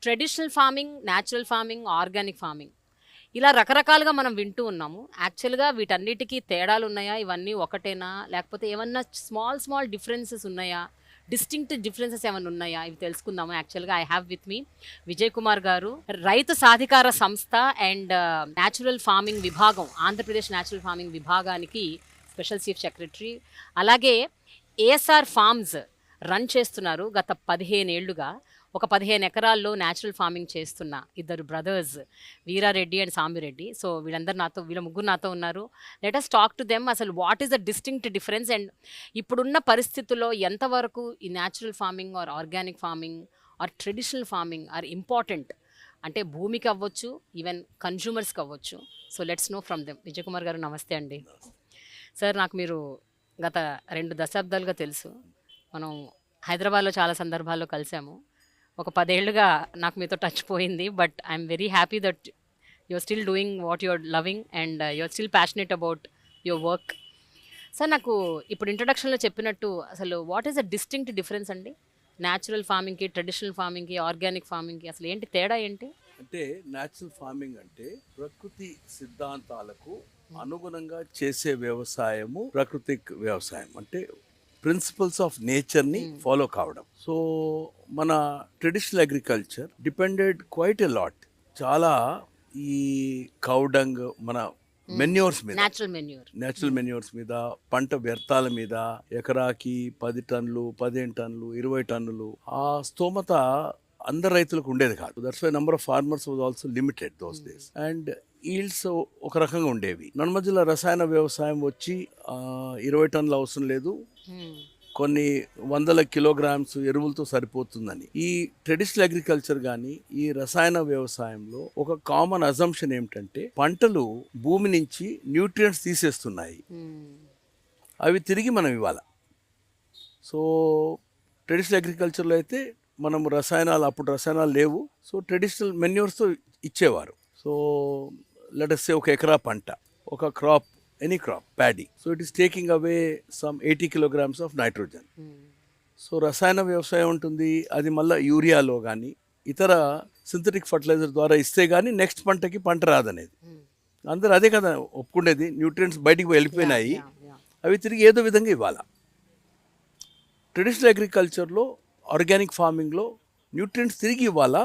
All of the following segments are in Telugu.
Traditional farming, natural farming, organic farming ఇలా రకరకాలుగా మనం వింటూ ఉన్నాము. యాక్చువల్‌గా వీటన్నిటికి తేడాలు ఉన్నాయా? ఇవన్నీ ఒకటేనా? లేకపోతే ఏమన్నా స్మాల్ స్మాల్ డిఫరెన్సెస్ ఉన్నాయా? డిస్టింక్ట్ డిఫరెన్సెస్ ఏమన్నా ఉన్నాయా? ఇవి తెలుసుకుందాము. యాక్చువల్‌గా I have with me Vijay Kumar గారు, రైతు సాధికార సంస్థ అండ్ న్యాచురల్ ఫార్మింగ్ విభాగం, ఆంధ్రప్రదేశ్ న్యాచురల్ ఫార్మింగ్ విభాగానికి స్పెషల్ చీఫ్ సెక్రటరీ. అలాగే ఏఎస్ఆర్ ఫార్మ్స్ రన్ చేస్తున్నారు గత 15 ఏళ్లుగా. ఒక 15 ఎకరాల్లో న్యాచురల్ ఫార్మింగ్ చేస్తున్న ఇద్దరు brothers, Veerareddy and Samireddy. So వీళ్ళ ముగ్గురు నాతో ఉన్నారు. Let us talk to them. అసలు what is the distinct difference and ఇప్పుడున్న పరిస్థితుల్లో ఎంతవరకు ఈ natural farming or organic farming or traditional farming are important, అంటే భూమికి అవ్వచ్చు, ఈవెన్ కన్జ్యూమర్స్కి అవ్వచ్చు. So let's know from them. Vijay Kumar గారు నమస్తే అండి. సార్, నాకు మీరు గత 2 దశాబ్దాలుగా తెలుసు. మనం హైదరాబాద్లో చాలా సందర్భాల్లో కలిసాము. ఒక 10 ఏళ్లుగా నాకు మీతో టచ్ పోయింది. But I'm very happy that you're still doing what you're loving and you're still passionate about your work. Sir, నాకు ఇప్పుడు ఇంట్రడక్షన్లో చెప్పినట్టు అసలు what is the distinct difference అండి న్యాచురల్ ఫార్మింగ్కి, ట్రెడిషనల్ ఫార్మింగ్కి, ఆర్గానిక్ ఫార్మింగ్కి? అసలు ఏంటి తేడా ఏంటి? అంటే న్యాచురల్ ఫార్మింగ్ అంటే ప్రకృతి సిద్ధాంతాలకు అనుగుణంగా చేసే వ్యవసాయము ప్రాకృతిక్ వ్యవసాయం, అంటే ప్రిన్సిపల్స్ ఆఫ్ నేచర్ని ఫాలో కావడం. సో మన traditional agriculture depended quite a lot, చాలా ఈ కౌడంగ్, మన మెన్యూర్స్ మీద, న్యాచురల్ మెన్యూర్స్ మీద, పంట వ్యర్థాల మీద ఎకరాకి 10 టన్నులు, 15 టన్నులు, 20 టన్నులు ఆ స్తోమత అందరు రైతులకు ఉండేది కాదు. That's why number of farmers was also limited those days. And yields ఒక రకంగా ఉండేవి. నన్మధ్యలో రసాయన వ్యవసాయం వచ్చి 20 టన్నులు అవసరం లేదు, కొన్ని వందల కిలోగ్రామ్స్ ఎరువులతో సరిపోతుందని. ఈ ట్రెడిషనల్ అగ్రికల్చర్ కానీ ఈ రసాయన వ్యవసాయంలో ఒక కామన్ అజంప్షన్ ఏమిటంటే పంటలు భూమి నుంచి న్యూట్రియంట్స్ తీసేస్తున్నాయి, అవి తిరిగి మనం ఇవ్వాలి. సో ట్రెడిషనల్ అగ్రికల్చర్లో అయితే మనము అప్పుడు రసాయనాలు లేవు, సో ట్రెడిషనల్ మెన్యూర్స్తో ఇచ్చేవారు. సో లెట్ us say ఒక ఎకరా పంట, ఒక crop, any crop, paddy, so it is taking away some 80 kilograms of nitrogen. So రసాయన వ్యవసాయం ఉంటుంది, అది మళ్ళీ యూరియాలో కానీ ఇతర సింథటిక్ ఫర్టిలైజర్ ద్వారా ఇస్తే కానీ నెక్స్ట్ పంటకి పంట రాదనేది. అందరూ అదే కదా ఒప్పుకునేది. న్యూట్రియంట్స్ బయటికి వెళ్ళిపోయినాయి, అవి తిరిగి ఏదో విధంగా ఇవ్వాలి. ట్రెడిషనల్ అగ్రికల్చర్లో, ఆర్గానిక్ ఫార్మింగ్లో న్యూట్రియంట్స్ తిరిగి ఇవ్వాలా,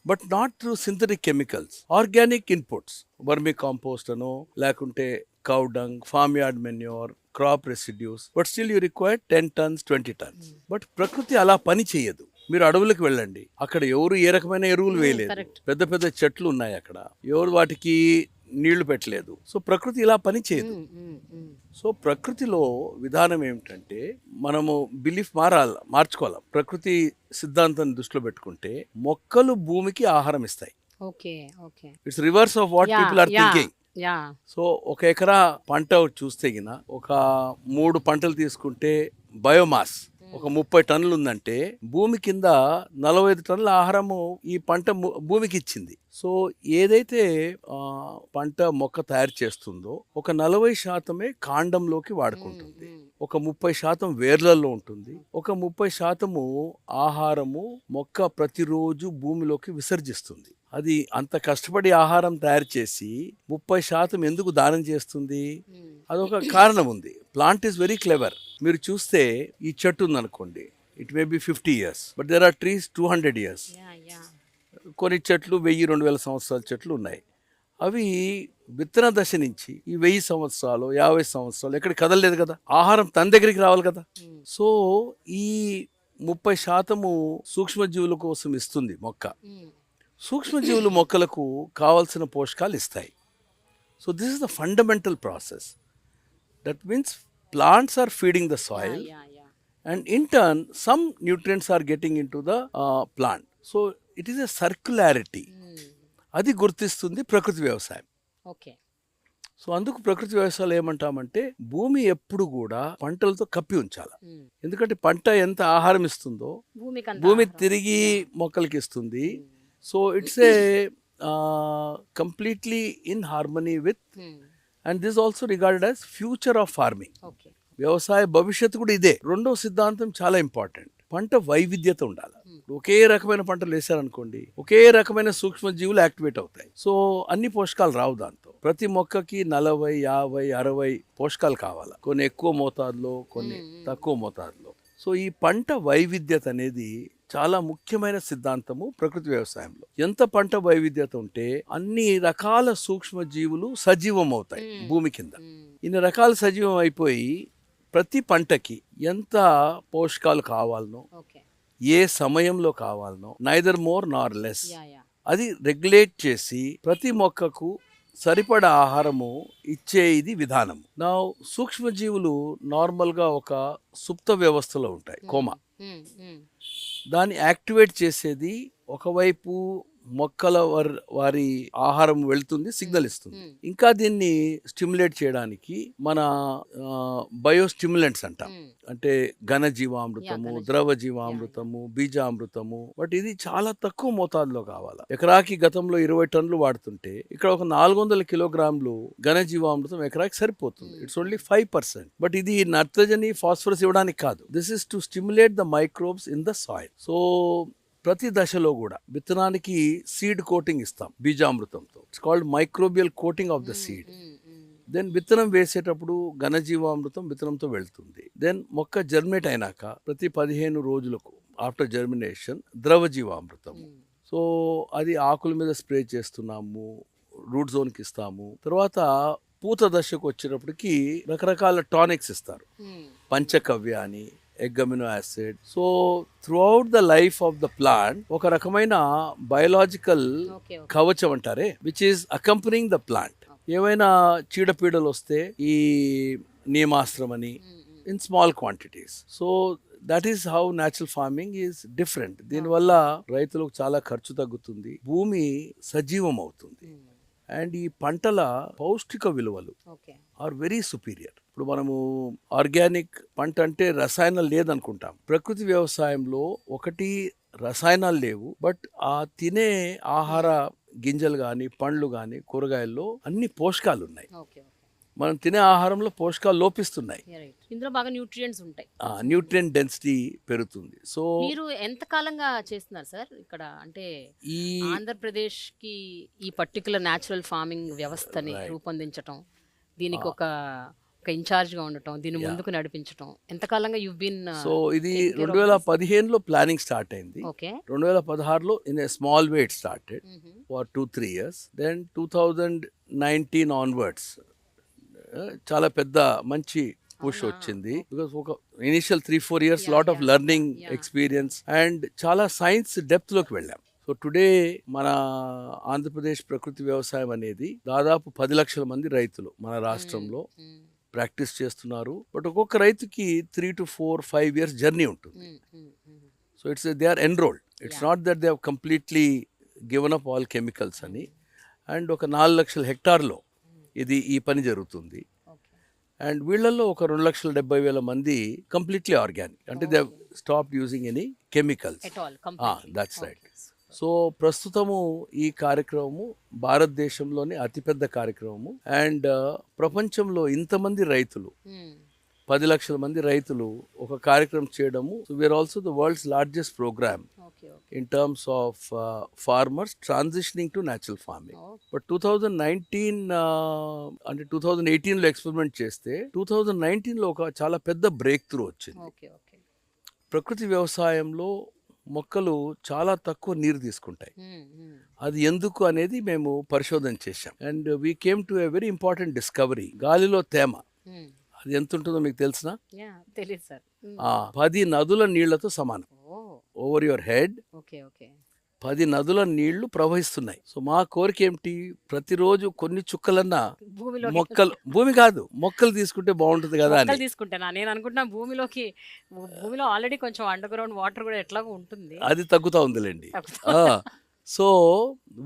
but not through synthetic chemicals. Organic inputs, vermicompost అనో లేకుంటే cow dung, farm yard manure, crop residues, but still you require 10 tons, 20 tons. But ప్రకృతి అలా పని చేయదు. మీరు అడవులకు వెళ్ళండి, అక్కడ ఎవరు ఏ రకమైన ఎరువులు వేయలేదు, పెద్ద పెద్ద చెట్లు ఉన్నాయి, అక్కడ ఎవరు వాటికి నీళ్లు పెట్టలేదు. సో ప్రకృతి ఇలా పని చేయదు. సో ప్రకృతిలో విధానం ఏమిటంటే మనము బిలీఫ్ మార్చుకోవాలి. ప్రకృతి సిద్ధాంతాన్ని దృష్టిలో పెట్టుకుంటే మొక్కలు భూమికి ఆహారం ఇస్తాయి. It's reverse of what people are thinking. So ఒక ఎకరా పంట చూస్తే గిన ఒక 3 పంటలు తీసుకుంటే బయోమాస్ ఒక 30 టన్నులు ఉందంటే భూమి కింద 45 టన్నుల ఆహారము ఈ పంట భూమికి ఇచ్చింది. సో ఏదైతే పంట మొక్క తయారు చేస్తుందో ఒక 40% కాండంలోకి వాడుకుంటుంది, ఒక 30% వేర్లలో ఉంటుంది, ఒక 30% ఆహారము మొక్క ప్రతిరోజు భూమిలోకి విసర్జిస్తుంది. అది అంత కష్టపడి ఆహారం తయారు చేసి 30% ఎందుకు దానం చేస్తుంది? అదొక కారణం ఉంది. Plant is very clever. మీరు చూస్తే ఈ చెట్టు ఉందనుకోండి, it may be 50 years, but there are trees 200 years. కొన్ని చెట్లు 1000-2000 సంవత్సరాల చెట్లు ఉన్నాయి. అవి విత్తన దశ నుంచి ఈ 1000 సంవత్సరాలు 50 సంవత్సరాలు ఎక్కడ కదలలేదు కదా, ఆహారం తన దగ్గరికి రావాలి కదా. సో ఈ 30% సూక్ష్మజీవుల కోసం ఇస్తుంది మొక్క. సూక్ష్మజీవులు మొక్కలకు కావాల్సిన పోషకాలు ఇస్తాయి. So this is the fundamental process. That means plants are feeding the soil, and in turn some nutrients are getting into the plant. So it is a circularity. అది గుర్తిస్తుంది ప్రకృతి వ్యవసాయం. సో అందుకు ప్రకృతి వ్యవసాయం ఏమంటామంటే భూమి ఎప్పుడు కూడా పంటలతో కప్పి ఉంచాలి. ఎందుకంటే పంట ఎంత ఆహారం ఇస్తుందో భూమి తిరిగి మొక్కలకి ఇస్తుంది. So it's a completely in harmony with, and this is also regarded as future of farming. వ్యవసాయ భవిష్యత్తు కూడా ఇదే. రెండో సిద్ధాంతం చాలా ఇంపార్టెంట్. పంట వైవిధ్యత ఉండాలి. ఒకే రకమైన పంటలు వేసారనుకోండి, ఒకే రకమైన సూక్ష్మజీవులు యాక్టివేట్ అవుతాయి. సో అన్ని పోషకాలు రావు దాంతో. ప్రతి మొక్కకి 40, 50, 60 పోషకాలు కావాలి. కొన్ని ఎక్కువ మోతాదులో, కొన్ని తక్కువ మోతాదులో. సో ఈ పంట వైవిధ్యత అనేది చాలా ముఖ్యమైన సిద్ధాంతము ప్రకృతి వ్యవసాయంలో. ఎంత పంట వైవిధ్యత ఉంటే అన్ని రకాల సూక్ష్మజీవులు సజీవం అవుతాయి భూమి కింద. ఇన్ని రకాల సజీవం అయిపోయి ప్రతి పంటకి ఎంత పోషకాలు కావాలనో, ఏ సమయంలో కావాలనో, నైదర్ మోర్ నార్ లెస్, అది రెగ్యులేట్ చేసి ప్రతి మొక్కకు సరిపడా ఆహారము ఇచ్చే ఇది విధానం. నా సూక్ష్మజీవులు నార్మల్గా ఒక సుప్త వ్యవస్థలో ఉంటాయి, కోమా. దాన్ని యాక్టివేట్ చేసేది ఒకవైపు మొక్కల వారి ఆహారం వెళ్తుంది, సిగ్నల్ ఇస్తుంది. ఇంకా దీన్ని స్టిమ్యులేట్ చేయడానికి మన బయోస్టిమ్యులెంట్స్ అంటాం. అంటే ఘన జీవామృతము, ద్రవ జీవామృతము, బీజామృతము. బట్ ఇది చాలా తక్కువ మోతాదులో కావాలి. ఎకరాకి గతంలో 20 టన్నులు వాడుతుంటే ఇక్కడ ఒక 400 కిలోగ్రాములు ఘన జీవామృతం ఎకరాకి సరిపోతుంది. It's only 5%. బట్ ఇది నత్రజని, ఫాస్ఫరస్ ఇవ్వడానికి కాదు. This is to stimulate the microbes in the soil. So ప్రతి దశలో కూడా విత్తనానికి సీడ్ కోటింగ్ ఇస్తాం బీజామృతంతో. It's called microbial coating of the seed. Then విత్తనం వేసేటప్పుడు ఘనజీవామృతం విత్తనంతో వెళ్తుంది. దెన్ మొక్క జర్మినేట్ అయినాక ప్రతి 15 రోజులకు ఆఫ్టర్ జర్మినేషన్ ద్రవ జీవామృతం. సో అది ఆకుల మీద స్ప్రే చేస్తున్నాము, రూట్ జోన్కి ఇస్తాము. తర్వాత పూత దశకు వచ్చేటప్పటికి రకరకాల టానిక్స్ ఇస్తారు, పంచకవ్య అని, egg amino acid. So throughout the life of the plant ఒక రకమైన బయోలాజికల్ కవచం అంటారే, which is accompanying the plant. ఏవైనా చీడపీడలు వస్తే ఈ నియమాస్త్రం అని in small quantities. So that is how natural farming is different. దీనివల్ల రైతులకు చాలా ఖర్చు తగ్గుతుంది, భూమి సజీవం అవుతుంది. అండ్ ఈ పంటల పౌష్టిక విలువలు ఆర్ వెరీ సుపీరియర్. ఇప్పుడు మనము ఆర్గానిక్ పంట అంటే రసాయనాలు లేదనుకుంటాం. ప్రకృతి వ్యవసాయంలో ఒకటి రసాయనాలు లేవు, బట్ ఆ తినే ఆహార గింజలు కానీ, పండ్లు కానీ, కూరగాయల్లో అన్ని పోషకాలు ఉన్నాయి. మనం తినే ఆహారంలో పోషకాలు లోపిస్తున్నాయి. ఇందులో బాగా న్యూట్రియంట్స్ ఉంటాయి, న్యూట్రియంట్ డెన్సిటీ పెరుగుతుంది. సో మీరు ఎంత కాలంగా చేస్తున్నారు సార్ ఇక్కడ? అంటే ఈ ఆంధ్రప్రదేశ్ కి ఈ పర్టికులర్ న్యాచురల్ ఫార్మింగ్ వ్యవస్థని రూపొందించటం, దీనికి ఒక ఇన్ఛార్జ్ గా ఉండటం, దీన్ని ముందుకు నడిపించటం ఎంతకాలంగా యు బీన్? సో ఇది 2015లో ప్లానింగ్ స్టార్ట్ అయింది. 2016లో in a small way it started for 2-3 years. Then 2019 onwards చాలా పెద్ద మంచి పుష్ వచ్చింది. బికాస్ ఒక initial 3-4 years lot of learning experience and చాలా సైన్స్ డెప్త్ లోకి వెళ్ళాం. సో టుడే మన ఆంధ్రప్రదేశ్ ప్రకృతి వ్యవసాయం అనేది దాదాపు 10 లక్షల మంది రైతులు మన రాష్ట్రంలో ప్రాక్టీస్ చేస్తున్నారు. బట్ ఒక్కొక్క రైతుకి 3 to 4-5 years జర్నీ ఉంటుంది. So it's they are enrolled. It's not that they have completely given up all chemicals అని. అండ్ ఒక 4 లక్షల హెక్టార్లో ఇది ఈ పని జరుగుతుంది. అండ్ వీళ్ళల్లో ఒక 2,70,000 మంది కంప్లీట్లీ ఆర్గానిక్, అంటే they stop using any chemicals. That's right. So ప్రస్తుతము ఈ కార్యక్రమము భారతదేశంలోని అతిపెద్ద కార్యక్రమము. అండ్ ప్రపంచంలో ఇంతమంది రైతులు, 10 లక్షల మంది రైతులు ఒక కార్యక్రమం చేయడము. So we're also the world's largest programme in terms of farmers transitioning to natural farming. But 2019 అంటే 2018లో ఎక్స్పెరిమెంట్ చేస్తే 2019లో ఒక చాలా పెద్ద బ్రేక్ త్రూ వచ్చింది. ప్రకృతి వ్యవసాయంలో మొక్కలు చాలా తక్కువ నీరు తీసుకుంటాయి. అది ఎందుకు అనేది మేము పరిశోధన చేశాం. And we came to a very important discovery. గాలిలో తేమ అది ఎంత ఉంటుందో మీకు తెలిసినా? 10 నదుల నీళ్లతో సమానం. ఓవర్ యువర్ హెడ్ 10 నదుల నీళ్లు ప్రవహిస్తున్నాయి. సో మా కోరిక ఏమిటి, ప్రతిరోజు కొన్ని చుక్కలన్నా మొక్కలు, భూమి కాదు మొక్కలు తీసుకుంటే బాగుంటుంది కదా అని తీసుకుంటా. నేను అనుకుంటున్నా భూమిలో ఆల్రెడీ కొంచెం అండర్ గ్రౌండ్ వాటర్ కూడా ఎట్లాగో ఉంటుంది, అది తగ్గుతా ఉందిలేండి. So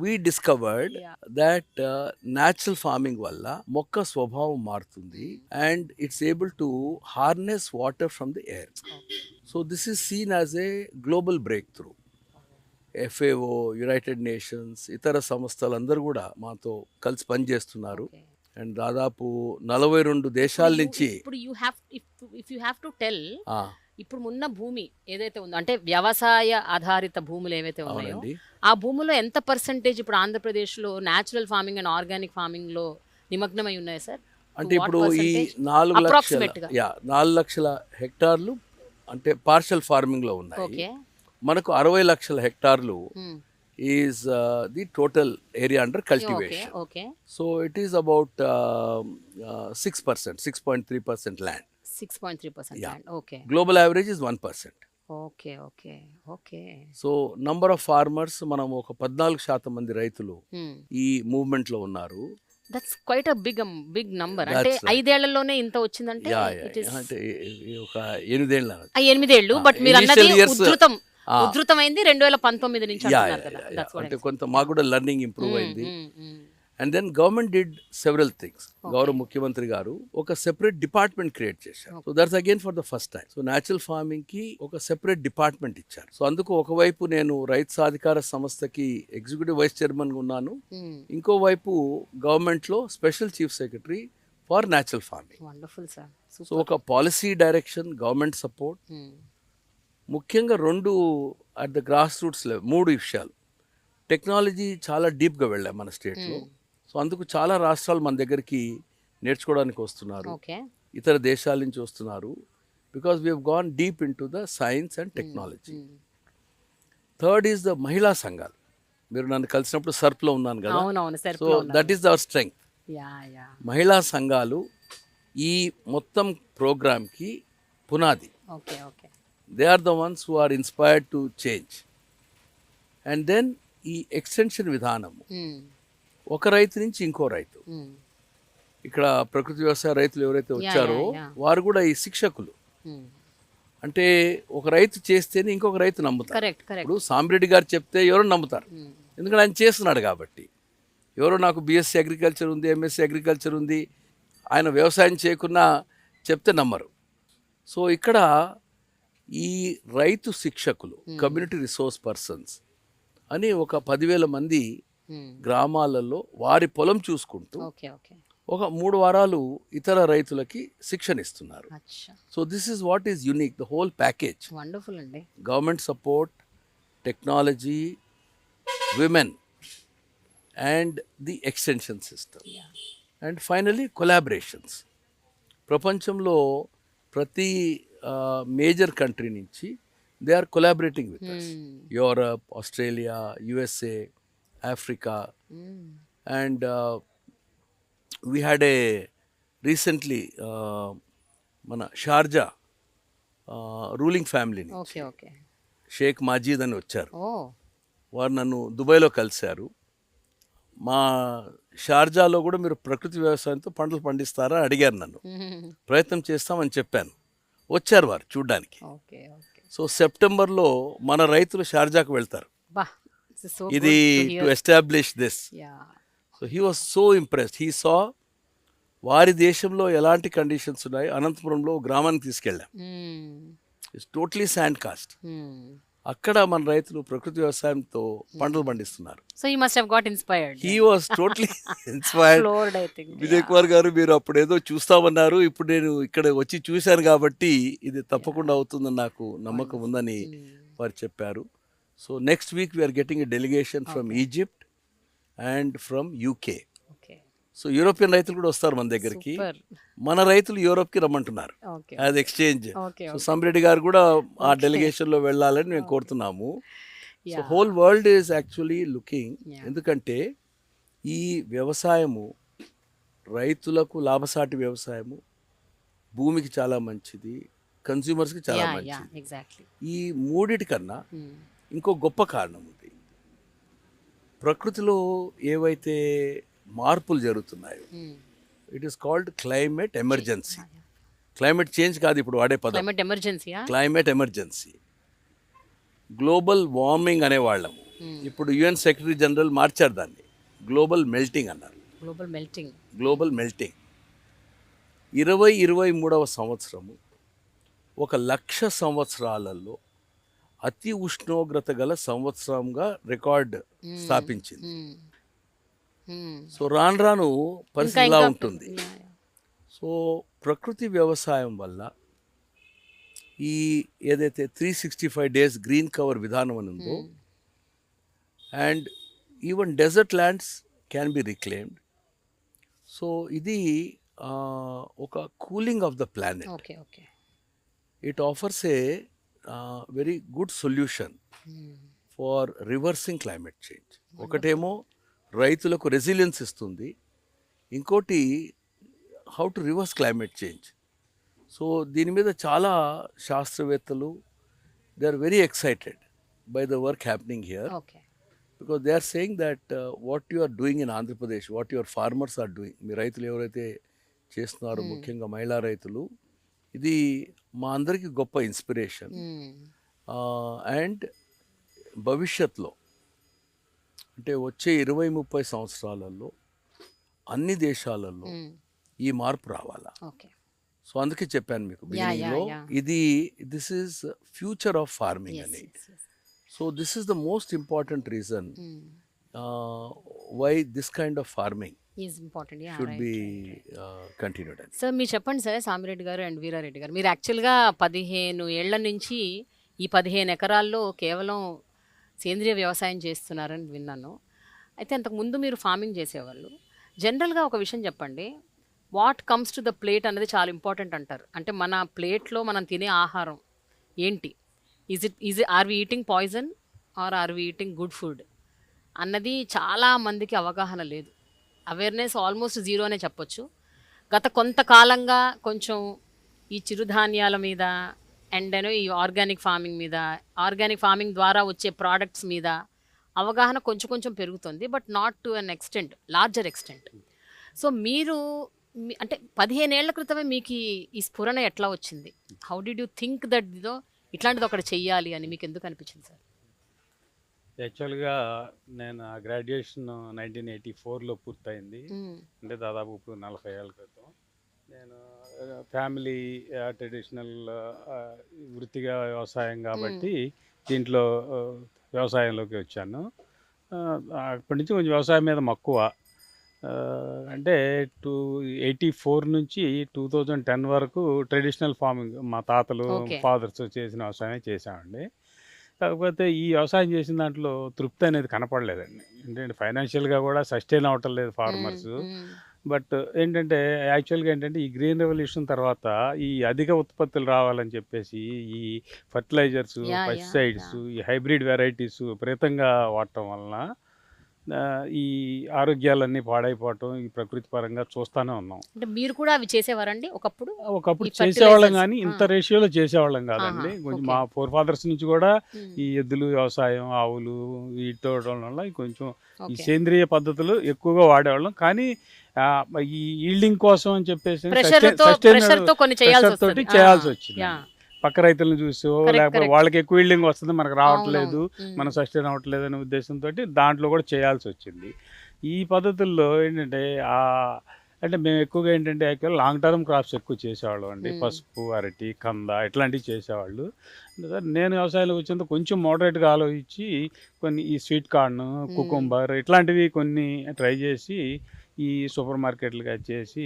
we discovered that natural farming వల్ల మొక్క స్వభావం మారుతుంది and it's able to harness water from the air. So this is seen as a global breakthrough. FAO, United Nations, ఇతర సంస్థలందరూ కూడా మాతో కలిసి పనిచేస్తున్నారు. అండ్ దాదాపు 42 దేశాల నుంచి. ఇప్పుడు if you have to tell ఇప్పుడు ఉన్న భూమి ఏదైతే ఉందో అంటే వ్యవసాయ ఆధారిత భూములు ఏవైతే ఉన్నాయో అవునండి. ఆ భూములో ఎంత పర్సంటేజ్ ఇప్పుడు ఆంధ్రప్రదేశ్లో న్యాచురల్ ఫార్మింగ్ అండ్ ఆర్గానిక్ ఫార్మింగ్లో నిమగ్నమై ఉన్నాయి సార్? అంటే వాట్ ఇప్పుడు ఈ పర్సంటేజ్ 4 లక్షల అప్రాక్సిమేట్గా? 4 లక్షల హెక్టార్లు అంటే పార్షల్ ఫార్మింగ్లో ఉన్నాయి. ఓకే. మనకు 60 లక్షల హెక్టార్లు is the total area under okay. Cultivation. Okay. So it is about 6%, 6.3% land. 6.3% Yeah. Land. Okay. Global average is 1%. Okay. Okay. Okay. So number of farmers మనం ఒక 14% మంది రైతులు ఈ మూవ్మెంట్ లో ఉన్నారు. That's quite a big number. అంటే That's right. 5 ఏళ్లలోనే ఇంత వచ్చిందంటే ఇట్ ఇస్ అంటే ఒక 8 ఏళ్ళ 8 ఏళ్ళు. బట్ మీరు అన్నది Initial years, ఉధృతమైంది 2019 నుంచి అంటున్నారు కదా. That's what అంటే I'm కొంత మాకు కూడా లెర్నింగ్ ఇంప్రూవ్ saying. అయింది. Mm. And then government did several things. గౌరవ ముఖ్యమంత్రి గారు ఒక సెపరేట్ డిపార్ట్మెంట్ క్రియేట్ చేశారు. So that's again for the first time. So natural farming కి ఒక సెపరేట్ డిపార్ట్మెంట్ ఇచ్చారు. సో అందుకు ఒకవైపు నేను రైతు సాధికార సంస్థకి ఎగ్జిక్యూటివ్ వైస్ చైర్మన్ గా ఉన్నాను. ఇంకోవైపు గవర్నమెంట్ లో special chief secretary for natural farming. Wonderful sir. So ఒక పాలసీ డైరెక్షన్, గవర్నమెంట్ సపోర్ట్, ముఖ్యంగా 2 at the grass roots level 3 విషయాలు. టెక్నాలజీ చాలా డీప్గా వెళ్ళాం మన స్టేట్లో. సో అందుకు చాలా రాష్ట్రాలు మన దగ్గరికి నేర్చుకోవడానికి వస్తున్నారు, ఓకే. ఇతర దేశాల నుంచి వస్తున్నారు. Because we gone deep into the science and technology. Third is the మహిళా సంఘాలు. మీరు నన్ను కలిసినప్పుడు సర్ప్లో ఉన్నాను కదా. అవునవును sir. So that is our strength. Yeah. మహిళా సంఘాలు ఈ మొత్తం ప్రోగ్రామ్కి పునాది. Okay. Okay. They are the ones who are inspired to change. And then ఈ ఎక్స్టెన్షన్ విధానము ఒక రైతు నుంచి ఇంకో రైతు, ఇక్కడ ప్రకృతి వ్యవసాయ రైతులు ఎవరైతే వచ్చారో వారు కూడా ఈ శిక్షకులు. అంటే ఒక రైతు చేస్తేనే ఇంకొక రైతు నమ్ముతారు. కరెక్ట్. కరెక్ట్. ఇప్పుడు సాంబరెడ్డి గారు చెప్తే ఎవరు నమ్ముతారు, ఎందుకంటే ఆయన చేస్తున్నాడు కాబట్టి. ఎవరో నాకు బీఎస్సీ అగ్రికల్చర్ ఉంది, ఎంఎస్సీ అగ్రికల్చర్ ఉంది, ఆయన వ్యవసాయం చేయకున్నా చెప్తే నమ్మరు. సో ఇక్కడ ఈ రైతు శిక్షకులు, కమ్యూనిటీ రిసోర్స్ పర్సన్స్ అని ఒక 10,000 మంది గ్రామాలలో వారి పొలం చూసుకుంటూ ఓకే. ఓకే. ఒక 3 వారాలు ఇతర రైతులకి శిక్షణ ఇస్తున్నారు. అచ్చా. So this is what is unique, the whole package. Wonderful అండి. Government support, technology, women and the extension system, and finally collaborations. ప్రపంచంలో ప్రతి మేజర్ కంట్రీ నుంచి they are collaborating with us. Europe, Australia, USA, Africa. And we had a recently మన షార్జా రూలింగ్ ఫ్యామిలీని ఓకే. ఓకే. షేక్ మాజీద్ అని వచ్చారు. ఓ. వారు నన్ను దుబాయ్లో కలిశారు. మా షార్జాలో కూడా మీరు ప్రకృతి వ్యవసాయంతో పంటలు పండిస్తారా అడిగారు నన్ను. ప్రయత్నం చేస్తామని చెప్పాను. వచ్చారు వారు చూడ్డానికి. ఓకే. ఓకే. సో సెప్టెంబర్లో మన రైతులు షార్జాకు వెళ్తారు. బా, this is so ఇది good to to hear. Establish this. Yeah. So he was so impressed. He saw వారి దేశంలో ఎలాంటి కండిషన్స్ ఉన్నాయి. అనంతపురంలో గ్రామానికి తీసుకెళ్ళాం. It's totally sand cost. అక్కడ మన రైతులు ప్రకృతి వ్యవసాయంతో పంటలు పండిస్తున్నారు. So you must have got inspired. He was totally inspired. Floored, I think. Vijay Kumar గారు, మీరు అప్పుడు ఏదో చూస్తామన్నారు, ఇప్పుడు నేను ఇక్కడ వచ్చి చూశాను కాబట్టి ఇది తప్పకుండా అవుతుందని నాకు నమ్మకం ఉందని వారు చెప్పారు. So next week we're getting a delegation from Egypt and from UK. Okay. So European రైతులు కూడా వస్తారు మన దగ్గరికి. Super. మన రైతులు యూరోప్కి రమ్మంటున్నారు Okay. As exchange. Okay. So Samreddy గారు కూడా ఆ డెలిగేషన్లో వెళ్ళాలని మేము కోరుతున్నాము. So Yeah. Whole world is actually looking. Yeah. ఎందుకంటే ఈ వ్యవసాయము రైతులకు లాభసాటి వ్యవసాయము, భూమికి చాలా మంచిది, కన్స్యూమర్స్కి చాలా Yeah. మంచిది. Exactly. ఈ మూడిటి కన్నా ఇంకో గొప్ప కారణం ఉంది. ప్రకృతిలో ఏవైతే మార్పులు జరుగుతున్నాయో it is called climate emergency. Climate change కాదు ఇప్పుడు వాడే పదం, Climate emergency. Climate emergency. Global warming అనేవాళ్ళము, ఇప్పుడు యుఎన్ సెక్రటరీ జనరల్ మార్చారు దాన్ని, గ్లోబల్ మెల్టింగ్ అన్నారు. Global melting. గ్లోబల్ మెల్టింగ్ 2023వ సంవత్సరము 1,00,000 సంవత్సరాలలో అతి ఉష్ణోగ్రత గల సంవత్సరంగా రికార్డ్ స్థాపించింది. సో రాను రాను పరిస్థితి ఇలా ఉంటుంది. సో ప్రకృతి వ్యవసాయం వల్ల ఈ ఏదైతే 365 డేస్ గ్రీన్ కవర్ విధానం అని ఉందో, and even desert lands can be reclaimed. So ఇది ఒక cooling of the planet. Okay okay. It offers a very good solution for reversing climate change. ఒకటేమో రైతులకు రెసిలియన్స్ ఇస్తుంది, ఇంకోటి how to reverse climate change. So దీని మీద చాలా శాస్త్రవేత్తలు they are very excited by the work happening here, okay. Because they are saying that what you are doing in Andhra Pradesh, what your farmers are doing, మీ రైతులు ఎవరైతే చేస్తున్నారో ముఖ్యంగా మహిళా రైతులు, ఇది మా అందరికీ గొప్ప ఇన్స్పిరేషన్. అండ్ భవిష్యత్తులో అంటే వచ్చే 20-30 సంవత్సరాలలో అన్ని దేశాలలో ఈ మార్పు రావాలా. ఓకే. సో అందుకే చెప్పాను మీకు బిగినింగ్లో, ఇది this is future of farming అని. So this is the most important reason why this kind of farming is important, should be continued అని. సార్ మీరు చెప్పండి సార్, సామిరెడ్డి గారు అండ్ వీరారెడ్డి గారు, మీరు యాక్చువల్గా 15 ఏళ్ల నుంచి ఈ 15 ఎకరాల్లో కేవలం సేంద్రియ వ్యవసాయం చేస్తున్నారని విన్నాను. అయితే అంతకుముందు మీరు ఫార్మింగ్ చేసేవాళ్ళు. జనరల్గా ఒక విషయం చెప్పండి, what comes to the plate అనేది చాలా ఇంపార్టెంట్ అంటారు. అంటే మన ప్లేట్లో మనం తినే ఆహారం ఏంటి, are we eating poison or are we eating good food అన్నది చాలా మందికి అవగాహన లేదు. అవేర్నెస్ ఆల్మోస్ట్ జీరో అనే చెప్పొచ్చు. గత కొంతకాలంగా కొంచెం ఈ చిరుధాన్యాల మీద అండ్ ఈ ఆర్గానిక్ ఫార్మింగ్ మీద, ఆర్గానిక్ ఫార్మింగ్ ద్వారా వచ్చే ప్రోడక్ట్స్ మీద అవగాహన కొంచెం కొంచెం పెరుగుతుంది, but not to an extent, larger extent. So మీరు అంటే 15 ఏళ్ల క్రితమే మీకు ఈ స్ఫురణ ఎట్లా వచ్చింది? How did you think that ఇట్లాంటిది ఒకటి చెయ్యాలి అని మీకు ఎందుకు అనిపించింది సార్? యాక్చువల్గా నేను గ్రాడ్యుయేషన్ 1984లో పూర్తయింది. అంటే దాదాపు ఇప్పుడు 40 ఏళ్ళ క్రితం. నేను ఫ్యామిలీ ట్రెడిషనల్ వృత్తిగా వ్యవసాయం కాబట్టి దీంట్లో వ్యవసాయంలోకి వచ్చాను. అప్పటి నుంచి కొంచెం వ్యవసాయం మీద మక్కువ. అంటే 84 నుంచి 2010 వరకు ట్రెడిషనల్ ఫార్మింగ్ మా తాతలు ఫాదర్స్ చేసిన వ్యవసాయం చేసామండి. కాకపోతే ఈ వ్యవసాయం చేసిన దాంట్లో తృప్తి అనేది కనపడలేదండి. ఏంటంటే ఫైనాన్షియల్గా కూడా సస్టైన్ అవ్వటం లేదు ఫార్మర్స్. బట్ ఏంటంటే యాక్చువల్గా ఏంటంటే ఈ గ్రీన్ రెవల్యూషన్ తర్వాత ఈ అధిక ఉత్పత్తులు రావాలని చెప్పేసి ఈ ఫర్టిలైజర్స్, పెస్టిసైడ్స్, ఈ హైబ్రిడ్ వెరైటీస్ విపరీతంగా వాడటం వలన ఈ ఆరోగ్యాలన్నీ పాడైపోవటం ఈ ప్రకృతి పరంగా చూస్తూనే ఉన్నాం. అంటే మీరు కూడా అవి చేసేవారండి ఒకప్పుడు? ఒకప్పుడు చేసేవాళ్ళం, కానీ ఇంత రేషియోలో చేసేవాళ్ళం కాదండి. కొంచెం మా ఫోర్ ఫాదర్స్ నుంచి కూడా ఈ ఎద్దులు వ్యవసాయం, ఆవులు వీటితో వల్ల కొంచెం ఈ సేంద్రియ పద్ధతులు ఎక్కువగా వాడేవాళ్ళం. కానీ ఈ ఈల్డింగ్ కోసం అని చెప్పేసి తోటి చేయాల్సి వచ్చింది. పక్క రైతులను చూసో లేకపోతే వాళ్ళకి ఎక్కువ ఈల్డింగ్ వస్తుంది, మనకు రావట్లేదు, మనం సస్టైన్ అవ్వట్లేదు అనే ఉద్దేశంతో దాంట్లో కూడా చేయాల్సి వచ్చింది. ఈ పద్ధతుల్లో ఏంటంటే అంటే మేము ఎక్కువగా ఏంటంటే యాక్చువల్ లాంగ్ టర్మ్ క్రాప్స్ ఎక్కువ చేసేవాళ్ళం అండి. పసుపు, అరటి, కంద ఇట్లాంటివి చేసేవాళ్ళు. నేను వ్యవసాయంలో వచ్చినంత కొంచెం మోడరేట్గా ఆలోచించి కొన్ని ఈ స్వీట్ కార్న్, కుకుంబర్ ఇట్లాంటివి కొన్ని ట్రై చేసి ఈ సూపర్ మార్కెట్లుగా చేసి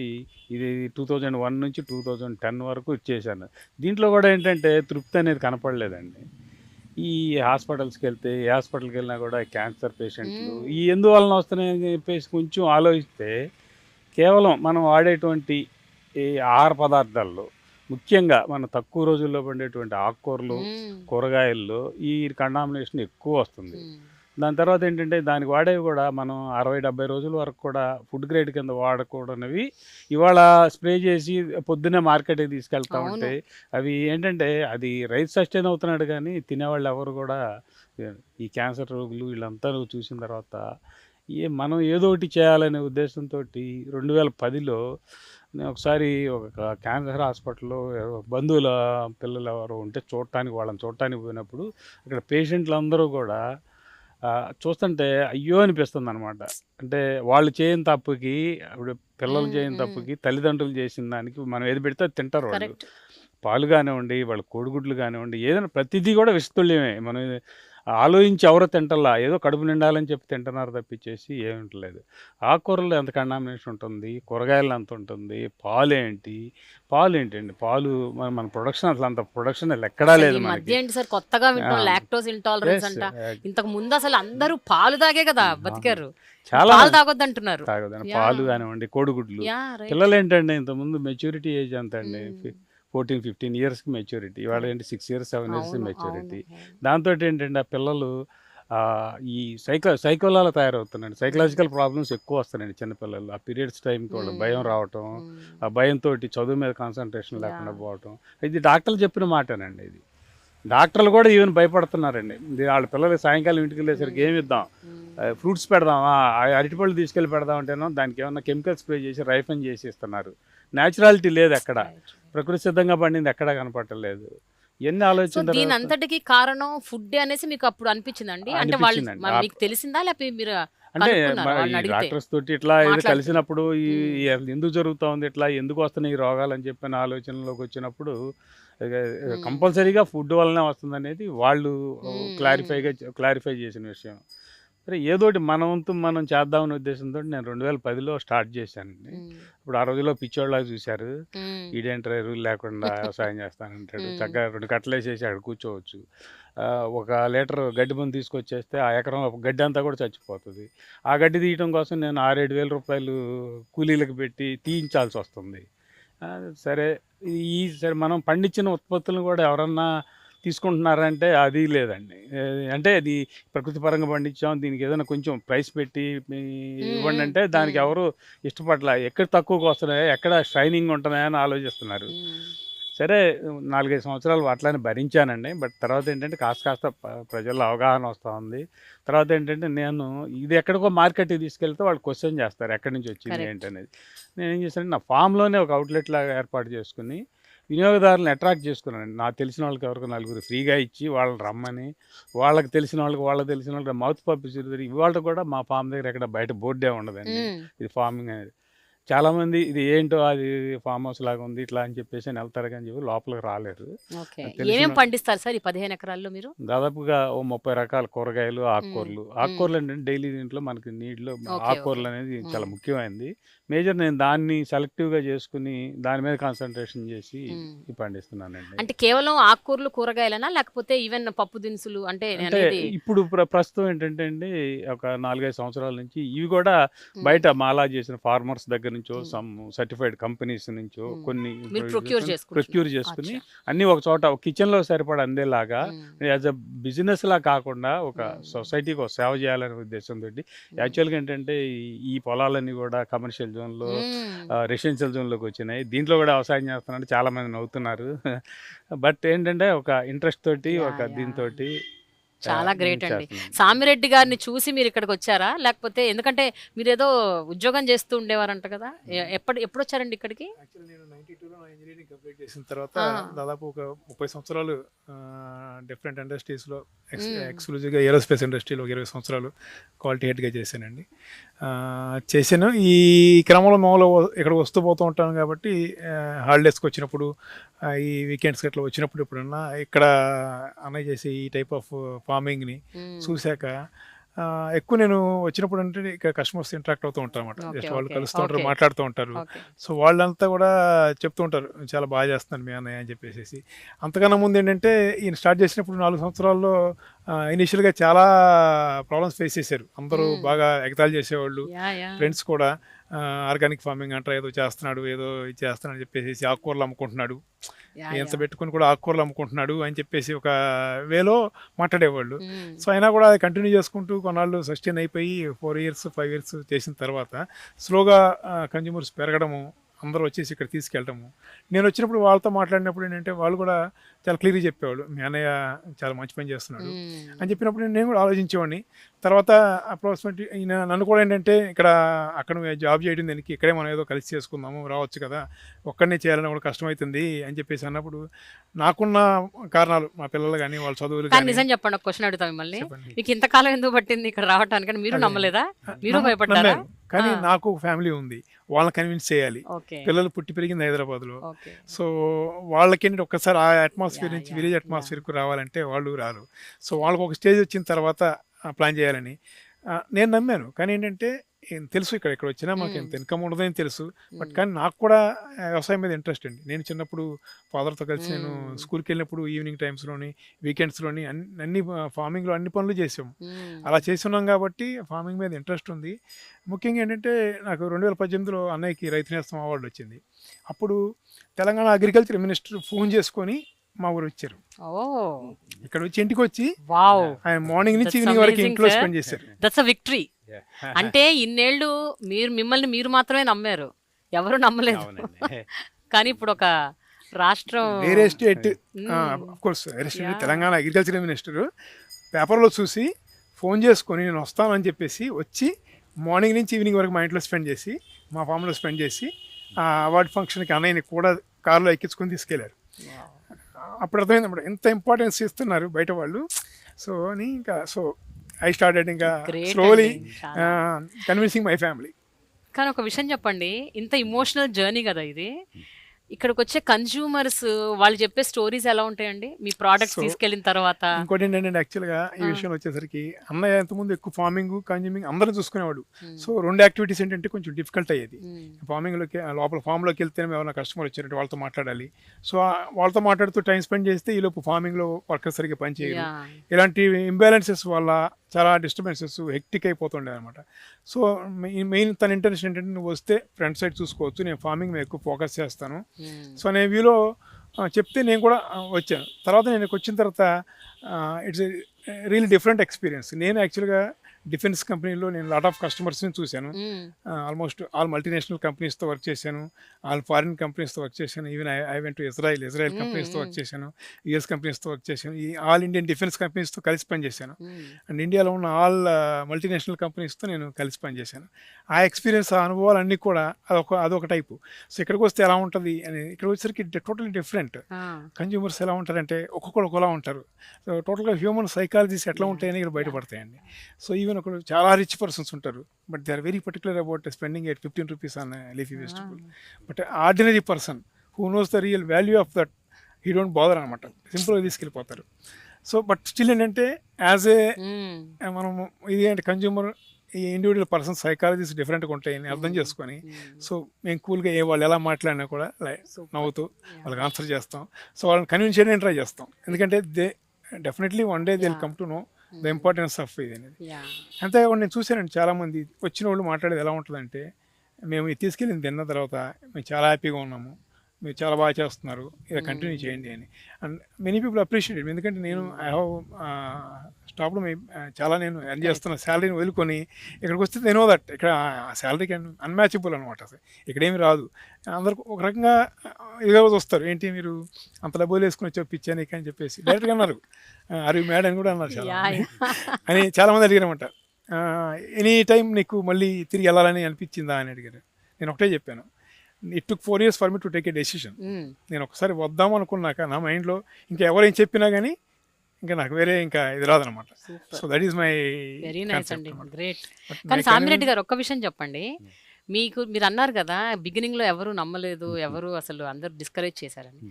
ఇది 2001 నుంచి 2010 వరకు చేశాను. దీంట్లో కూడా ఏంటంటే తృప్తి అనేది కనపడలేదండి. ఈ హాస్పిటల్స్కి వెళ్తే ఏ హాస్పిటల్కి వెళ్ళినా కూడా క్యాన్సర్ పేషెంట్లు ఈ ఎందువలన వస్తున్నాయని చెప్పేసి కొంచెం ఆలోచిస్తే కేవలం మనం వాడేటువంటి ఈ ఆహార పదార్థాల్లో ముఖ్యంగా మన తక్కువ రోజుల్లో పండేటువంటి ఆకుకూరలు, కూరగాయల్లో ఈ కంటామినేషన్ ఎక్కువ వస్తుంది. దాని తర్వాత ఏంటంటే దానికి వాడేవి కూడా మనం 60-70 రోజుల వరకు కూడా ఫుడ్ గ్రేడ్ కింద వాడకూడనివి ఇవాళ స్ప్రే చేసి పొద్దున్నే మార్కెట్కి తీసుకెళ్తా ఉంటే అవి ఏంటంటే అది రైతు సస్టైన్ అవుతున్నాడు, కానీ తినేవాళ్ళు ఎవరు కూడా ఈ క్యాన్సర్ రోగులు వీళ్ళంతా చూసిన తర్వాత మనం ఏదో ఒకటి చేయాలనే ఉద్దేశంతో 2010లో నేను ఒకసారి ఒక క్యాన్సర్ హాస్పిటల్లో బంధువుల పిల్లలు ఎవరు ఉంటే వాళ్ళని చూడటానికి పోయినప్పుడు అక్కడ పేషెంట్లు అందరూ కూడా చూస్తుంటే అయ్యో అనిపిస్తుంది అనమాట. అంటే వాళ్ళు చేయని తప్పుకి, ఇప్పుడు పిల్లలు చేయని తప్పుకి తల్లిదండ్రులు చేసిన దానికి మనం ఏది పెడితే తింటారు వాళ్ళు. పాలు కానివ్వండి, వాళ్ళ కోడిగుడ్లు కానివ్వండి, ఏదైనా ప్రతిదీ కూడా విషతుల్యమే. మనం ఆలోచించి ఎవరో తింటల్లా, ఏదో కడుపు నిండాలని చెప్పి తింటున్నారు తప్పించేసి ఏమి ఉండలేదు. ఆకుకూరలో ఎంత కంటామినేషన్ ఉంటుంది, కూరగాయలు ఎంత ఉంటుంది, పాలు ఏంటండి, పాలు మన ప్రొడక్షన్ అసలు అంత ప్రొడక్షన్ ఎక్కడా అసలు లేదు ఈ మనకి. మధ్య ఏంటి సార్ కొత్తగా వింటాం లాక్టోస్ ఇంటాలరెన్స్ Yes, అంట. ఇంతకు ముందు అసలు అందరూ పాలు తాగే కదా బతికారు, చాలా పాలు తాగొద్దు అంటున్నారు. తాగదండి, Yeah. పాలు కానివ్వండి, కోడిగుడ్లు. Yeah right. పిల్లలు ఏంటండి ఇంతకుముందు మెచ్యూరిటీ ఏజ్ ఎంత అండి, 14-15 ఇయర్స్కి మెచ్యూరిటీ, ఇవాళ ఏంటి 6 years 7 years అవును, మెచ్యూరిటీ. అవును. దాంతో ఏంటంటే ఆ పిల్లలు ఈ సైకోలాగా తయారవుతున్నాయండి, సైకలాజికల్ ప్రాబ్లమ్స్ ఎక్కువ వస్తున్నాయండి చిన్నపిల్లలు. ఆ పీరియడ్స్ టైంకి వాళ్ళు భయం రావటం, ఆ భయంతో చదువు మీద కాన్సన్ట్రేషన్ లేకుండా పోవటం, ఇది డాక్టర్లు చెప్పిన మాటేనండి. ఇది డాక్టర్లు కూడా ఈవెన్ భయపడుతున్నారండి. వాళ్ళ పిల్లలకి సాయంకాలం ఇంటికి వెళ్ళేసరికి ఏమి ఇద్దాం, ఫ్రూట్స్ పెడదామా, అరటిపళ్ళు తీసుకెళ్ళి పెడదాం అంటేనో దానికి ఏమన్నా కెమికల్ స్ప్రే చేసి రైఫన్ చేసి ఇస్తున్నారు. న్యాచురాలిటీ లేదు ఎక్కడ, ప్రకృతి సిద్ధంగా పండింది ఎక్కడా కనపడలేదు. ఎన్ని సో ఆలోచన దీని అంతటికి కారణం ఫుడ్ అనేసి మీకు అప్పుడు అనిపించిందండి? అంటే వాళ్ళు అనిపించిందండి. మీకు తెలిసిందా లేకపోతే మీరు అంటే కనుక్కున్నారా వాళ్ళని ఈ అడిగితే? డాక్టర్స్ తోటి ఇట్లా ఏదో మాట్లాడుతూ. కలిసినప్పుడు ఎందుకు జరుగుతూ ఉంది ఇట్లా, ఎందుకు వస్తున్నాయి ఈ రోగాలు అని చెప్పిన ఆలోచనలోకి వచ్చినప్పుడు కంపల్సరీగా ఫుడ్ వల్లనే వస్తుంది అనేది వాళ్ళు క్లారిఫై చేసిన విషయం. సరే ఏదోటి మన వంతు మనం చేద్దామనే ఉద్దేశంతో నేను 2010లో స్టార్ట్ చేశానండి. ఇప్పుడు ఆ రోజుల్లో పిచ్చోళ్ళగా చూశారు, ఈడేంటర్ ఎరువులు లేకుండా వ్యవసాయం చేస్తానంటాడు, చక్కగా 2 కట్టలు వేసేసి అక్కడ కూర్చోవచ్చు. 1 లీటర్ గడ్డి మందు తీసుకొచ్చేస్తే ఆ ఎకరం గడ్డి అంతా కూడా చచ్చిపోతుంది. ఆ గడ్డి తీయడం కోసం నేను 6-7 వేల రూపాయలు కూలీలకు పెట్టి తీయించాల్సి వస్తుంది. సరే సరే మనం పండించిన ఉత్పత్తులను కూడా ఎవరన్నా తీసుకుంటున్నారంటే అది లేదండి. అంటే అది ప్రకృతి పరంగా పండించాం, దీనికి ఏదైనా కొంచెం ప్రైస్ పెట్టి ఇవ్వండి అంటే దానికి ఎవరు ఇష్టపడలే. ఎక్కడ తక్కువకు వస్తున్నాయో, ఎక్కడ షైనింగ్ ఉంటున్నాయని ఆలోచిస్తున్నారు. సరే 4-5 సంవత్సరాలు అట్లానే భరించానండి. బట్ తర్వాత ఏంటంటే కాస్త ప్రజల్లో అవగాహన వస్తూ ఉంది. తర్వాత ఏంటంటే నేను ఇది ఎక్కడికో మార్కెట్కి తీసుకెళ్తే వాళ్ళు క్వశ్చన్ చేస్తారు ఎక్కడి నుంచి వచ్చింది ఏంటనేది. నేను ఏం చేశానంటే నా ఫామ్లోనే ఒక అవుట్లెట్ లాగా ఏర్పాటు చేసుకుని వినియోగదారులను అట్రాక్ట్ చేసుకున్నానండి. నాకు తెలిసిన వాళ్ళకి ఎవరికి 4 ఫ్రీగా ఇచ్చి వాళ్ళని రమ్మని, వాళ్ళకి తెలిసిన వాళ్ళకి మౌత్ పబ్లిసిటీ. ఇవాళ కూడా మా ఫామ్ దగ్గర ఎక్కడ బయట బోర్డే ఉండదండి ఇది ఫార్మింగ్ అనేది. చాలామంది ఇది ఏంటో అది ఫామ్ హౌస్ లాగా ఉంది ఇట్లా అని చెప్పేసి వెళ్తారు కానీ చెప్పి లోపలికి రాలేరు. ఏమేమి పండిస్తారు సార్ ఈ 15 ఎకరాల్లో మీరు? దాదాపుగా 30 రకాల కూరగాయలు, ఆకుకూరలు అంటే డైలీ దీంట్లో మనకి నీటిలో ఆకుకూరలు అనేది చాలా ముఖ్యమైనది. మేజర్ నేను దాన్ని సెలెక్టివ్గా చేసుకుని దాని మీద కాన్సన్ట్రేషన్ చేసి పండిస్తున్నానండి. అంటే కేవలం ఆకుకూరలు కూరగాయలనా లేకపోతే ఈవెన్ పప్పు దినుసులు? అంటే ఇప్పుడు ప్రస్తుతం ఏంటంటే అండి ఒక 4-5 సంవత్సరాల నుంచి ఇవి కూడా బయట మాలా చేసిన ఫార్మర్స్ దగ్గర నుంచో, సమ్ సర్టిఫైడ్ కంపెనీస్ నుంచో కొన్ని ప్రొక్యూర్ చేసుకుని అన్ని ఒక చోట కిచెన్లో సరిపడా అందేలాగా యాజ్ అ బిజినెస్ లా కాకుండా ఒక సొసైటీకి ఒక సేవ చేయాలనే ఉద్దేశంతో యాక్చువల్గా ఏంటంటే ఈ పొలాలన్నీ కూడా కమర్షియల్ జోన్లో, రెసిడెన్షియల్ జోన్లోకి వచ్చినాయి. దీంట్లో కూడా వ్యవసాయం చేస్తున్నారంటే చాలా మంది నవ్వుతున్నారు. బట్ ఏంటంటే ఒక ఇంట్రెస్ట్ తోటి దీంతో చాలా గ్రేట్ అండి. సామిరెడ్డి గారిని చూసి మీరు ఇక్కడికి వచ్చారా లేకపోతే ఎందుకంటే మీరు ఏదో ఉద్యోగం చేస్తూ ఉండేవారంట కదా, ఎప్పుడు వచ్చారండి ఇక్కడికి? నేను 92లో ఇంజనీరింగ్ కంప్లీట్ చేసిన తర్వాత దాదాపు ఒక 30 సంవత్సరాలు డిఫరెంట్ ఇండస్ట్రీస్లో ఎక్స్క్లూజివ్గా ఏరోస్పేస్ ఇండస్ట్రీలో 20 సంవత్సరాలు క్వాలిటీ హెడ్గా చేశానండి. చేశాను. ఈ క్రమంలో మామూలు ఇక్కడ వస్తూ పోతూ ఉంటాను కాబట్టి హాలిడేస్కి వచ్చినప్పుడు, ఈ వీకెండ్స్కి ఇట్లా వచ్చినప్పుడు ఎప్పుడన్నా ఇక్కడ అన్నయ్య చేసే ఈ టైప్ ఆఫ్ ఫార్మింగ్ని చూశాక ఎక్కువ నేను వచ్చినప్పుడు అంటే ఇక్కడ కస్టమర్స్ ఇంటరాక్ట్ అవుతూ ఉంటారు అనమాట. జస్ట్ వాళ్ళు కలుస్తూ ఉంటారు, మాట్లాడుతూ ఉంటారు. సో వాళ్ళంతా కూడా చెప్తూ ఉంటారు చాలా బాగా చేస్తున్నాను మీ అన్నయ్య అని చెప్పేసి. అంతకన్నా ముందు ఏంటంటే ఈయన స్టార్ట్ చేసినప్పుడు 4 సంవత్సరాల్లో ఇనిషియల్గా చాలా ప్రాబ్లమ్స్ ఫేస్ చేశారు. అందరూ బాగా ఎగతాళి చేసేవాళ్ళు, ఫ్రెండ్స్ కూడా. ఆర్గానిక్ ఫార్మింగ్ అంటారు, ఏదో చేస్తున్నాడు, ఏదో ఇది చేస్తున్నాడు అని చెప్పేసి, ఆకుకూరలు అమ్ముకుంటున్నాడు, ఎంత పెట్టుకుని కూడా ఆకుకూరలు అమ్ముకుంటున్నాడు అని చెప్పేసి ఒక వేలో మాట్లాడేవాళ్ళు. సో అయినా కూడా అది కంటిన్యూ చేసుకుంటూ కొన్నాళ్ళు సస్టైన్ అయిపోయి 4 years 5 years చేసిన తర్వాత స్లోగా కన్జ్యూమర్స్ పెరగడము, అందరూ వచ్చేసి ఇక్కడ తీసుకెళ్ళటము. నేను వచ్చినప్పుడు వాళ్ళతో మాట్లాడినప్పుడు ఏంటంటే వాళ్ళు కూడా చాలా క్లియర్గా చెప్పేవాళ్ళు మీ అన్నయ్య చాలా మంచి పని చేస్తున్నాడు అని చెప్పినప్పుడు నేను కూడా ఆలోచించేవాడిని. తర్వాత అప్రాక్సిమేట్లీ నన్ను కూడా ఏంటంటే ఇక్కడ అక్కడ జాబ్ చేయడం దానికి ఇక్కడే మనం ఏదో కలిసి చేసుకుందాము, రావచ్చు కదా, ఒక్కడనే చేయాలని కూడా కష్టమవుతుంది అని చెప్పేసి అన్నప్పుడు నాకున్న కారణాలు మా పిల్లలు కానీ వాళ్ళ చదువులు కానీ. నిజం చెప్పండి, ఒక క్వశ్చన్ అడుగుతా మిమ్మల్ని, మీకు ఇంతకాలం ఎందుకు పట్టింది ఇక్కడ రావడానికి? మీరు నమ్మలేదా? మీరు భయపడ్డారా? కానీ నాకు ఫ్యామిలీ ఉంది, వాళ్ళని కన్విన్స్ చేయాలి. పిల్లలు పుట్టి పెరిగింది హైదరాబాద్లో. సో వాళ్ళకి ఒక్కసారి ఆ అట్మాస్ఫియర్ అట్మాస్ఫియర్ నుంచి yeah, విలేజ్ yeah. అట్మాస్ఫియర్కు రావాలంటే వాళ్ళు రారు. సో వాళ్ళకి ఒక స్టేజ్ వచ్చిన తర్వాత ప్లాన్ చేయాలని నేను నమ్మాను. కానీ ఏంటంటే తెలుసు ఇక్కడ వచ్చినా మాకు ఎంత ఇన్కమ్ ఉండదని తెలుసు. బట్ కానీ నాకు కూడా వ్యవసాయం మీద ఇంట్రెస్ట్ అండి. నేను చిన్నప్పుడు ఫాదర్తో కలిసి నేను స్కూల్కి వెళ్ళినప్పుడు ఈవినింగ్ టైమ్స్లోని వీకెండ్స్లోని అన్ని ఫార్మింగ్లో అన్ని పనులు చేసాము. అలా చేస్తున్నాం కాబట్టి ఫార్మింగ్ మీద ఇంట్రెస్ట్ ఉంది. ముఖ్యంగా ఏంటంటే నాకు 2018లో అన్నయ్యకి రైతు నేస్తం అవార్డు వచ్చింది. అప్పుడు తెలంగాణ అగ్రికల్చర్ మినిస్టర్ ఫోన్ చేసుకొని మా ఊరు వచ్చారు. ఇక్కడ వచ్చి ఇంటికి వచ్చి ఆయన మార్నింగ్ నుంచి ఈవినింగ్ వరకు ఇంట్లో స్పెండ్ చేశారు. That's a victory. అంటే ఇన్నేళ్ళు మిమ్మల్ని మీరు మాత్రమే నమ్మారు, ఎవరు నమ్మలేదు. కానీ ఇప్పుడు ఒక రాష్ట్రం వేరే స్టేట్ కోర్స్ వేరే స్టేట్ తెలంగాణ అగ్రికల్చర్ మినిస్టర్ పేపర్లో చూసి ఫోన్ చేసుకొని నేను వస్తానని చెప్పేసి వచ్చి మార్నింగ్ నుంచి ఈవినింగ్ వరకు మా ఇంట్లో స్పెండ్ చేసి మా ఫామ్లో స్పెండ్ చేసి అవార్డు ఫంక్షన్కి అన్నయ్యని కూడా కారులో ఎక్కించుకొని తీసుకెళ్లారు. అప్పుడు అర్థమైంది ఎంత ఇంపార్టెన్స్ ఇస్తున్నారు బయట వాళ్ళు. సో అని ఇంకా ఐ స్టార్టెడ్ ఇంకా స్లోలీ కన్విన్సింగ్ మై ఫ్యామిలీ. కానీ ఒక విషయం చెప్పండి, ఇంత ఇమోషనల్ జర్నీ కదా ఇది. ఇక్కడికి వచ్చే కన్స్యూమర్స్ వాళ్ళు చెప్పే స్టోరీస్ ఎలా ఉంటాయండి మీ ప్రోడక్ట్స్ తీసుకెళ్ళిన తర్వాత? ఇంకోటి ఏంటంటే యాక్చువల్గా ఈ విషయంలో వచ్చేసరికి అన్నయ్య ఎంతమంది ఎక్కువ ఫార్మింగ్ కన్జ్యూమింగ్ అందరం చూసుకునేవాడు. సో 2 యాక్టివిటీస్ ఏంటంటే కొంచెం డిఫికల్ట్ అయ్యేది. ఫార్మింగ్లోకి లోపల ఫామ్లోకి వెళ్తేనే ఎవరైనా కస్టమర్ వచ్చారంటే వాళ్ళతో మాట్లాడాలి. సో వాళ్ళతో మాట్లాడుతూ టైం స్పెండ్ చేస్తే ఈలోపు ఫార్మింగ్లో వర్కర్ సరిగ్గా పనిచేయరు. ఇలాంటి ఇంబ్యాలెన్సెస్ వల్ల చాలా డిస్టర్బెన్సెస్ హెక్టిక్ అయిపోతుండే అనమాట. సో మెయిన్ తన ఇంటెన్షన్ ఏంటంటే నువ్వు వస్తే ఫ్రంట్ సైడ్ చూసుకోవచ్చు, నేను ఫార్మింగ్ మీద ఎక్కువ ఫోకస్ చేస్తాను. సో అనే వ్యూలో చెప్తే నేను కూడా వచ్చాను. తర్వాత నేను వచ్చిన తర్వాత ఇట్స్ రియల్లీ డిఫరెంట్ ఎక్స్పీరియన్స్. నేను యాక్చువల్గా డిఫెన్స్ కంపెనీలో నేను లాట్ ఆఫ్ కస్టమర్స్ని చూశాను. ఆల్మోస్ట్ ఆల్ మల్టీనేషనల్ కంపెనీస్తో వర్క్ చేశాను, ఆల్ ఫారిన్ కంపెనీస్తో వర్క్ చేశాను. Even I went to Israel కంపెనీస్తో వర్క్ చేశాను, యుఎస్ కంపెనీస్తో వర్క్ చేశాను, ఈ ఆల్ ఇండియన్ డిఫెన్స్ కంపెనీస్తో కలిసి పనిచేశాను. అండ్ ఇండియాలో ఉన్న ఆల్ మల్టీనేషనల్ కంపెనీస్తో నేను కలిసి పనిచేశాను. ఆ ఎక్స్పీరియన్స్, ఆ అనుభవాలన్నీ కూడా అదొక టైపు. సో ఇక్కడికి వస్తే ఎలా ఉంటుంది అని, ఇక్కడికి వచ్చేసరికి టోటల్లీ డిఫరెంట్. కన్జ్యూమర్స్ ఎలా ఉంటారంటే ఒక్కొక్కరు ఒకలా ఉంటారు. సో టోటల్గా హ్యూమన్ సైకాలజీస్ ఎట్లా ఉంటాయని ఇక్కడ బయటపడతాయండి. సో ఈవెన్ ఒక చాలా రిచ్ పర్సన్స్ ఉంటారు, but they are very particular about spending at 15 rupees on leafy vegetable. But ordinary person who knows the real value of that, he don't bother అనమాట, సింపుల్గా తీసుకెళ్ళిపోతారు. సో బట్ స్టిల్ ఏంటంటే యాజ్ ఏ మనము ఇది అంటే కన్జ్యూమర్ ఈ ఇండివిజువల్ పర్సన్ సైకాలజీస్ డిఫరెంట్గా ఉంటాయని అర్థం చేసుకొని, సో మేము కూల్గా వాళ్ళు ఎలా మాట్లాడినా కూడా నవ్వుతూ వాళ్ళకి ఆన్సర్ చేస్తాం. సో వాళ్ళని కన్విన్స్ చేయడానికి ట్రై చేస్తాం, ఎందుకంటే they definitely one day they will come to know the importance of ఇది అనేది. అంతేకాకుండా నేను చూశానండి చాలామంది వచ్చిన వాళ్ళు మాట్లాడేది ఎలా ఉంటుందంటే, మేము ఇది తీసుకెళ్ళింది తిన్న తర్వాత మేము చాలా హ్యాపీగా ఉన్నాము, మీరు చాలా బాగా చేస్తున్నారు, ఇలా కంటిన్యూ చేయండి అని. And many people appreciate. ఎందుకంటే నేను ఐ హ్యావ్ స్టాప్లో చాలా నేను ఎర్న్ చేస్తున్న శాలరీని వదులుకొని ఇక్కడికి వస్తే నేను దట్ ఇక్కడ శాలరీకి అన్మ్యాచబుల్ అనమాట. అసలు ఇక్కడేమి రాదు. అందరికి ఒక రకంగా ఇదిగా వస్తారు, ఏంటి మీరు అంత డబ్బులు వేసుకుని వచ్చి పిచ్చానికి అని చెప్పేసి డైరెక్ట్గా అన్నారు. అరే మేడ్ అని కూడా అన్నారు చాలా అని చాలామంది అడిగారన్నమాట. ఎనీ టైం నీకు మళ్ళీ తిరిగి వెళ్ళాలని అనిపించిందా అని అడిగారు. నేను ఒకటే చెప్పాను, it took 4 years for me to take a decision. నేను ఒకసారి వద్దాం అనుకున్నాక నా మైండ్లో ఇంకా ఎవరేం చెప్పినా కానీ ఇంకా నాకు వేరే ఇంకా ఇది రాదనమాట. So that is my very nice అండి, గ్రేట్. కానీ సామిరెడ్డి గారు ఒక్క విషయం చెప్పండి, మీరు అన్నారు కదా బిగినింగ్లో ఎవరు నమ్మలేదు, ఎవరు అసలు అందరూ డిస్కరేజ్ చేశారని.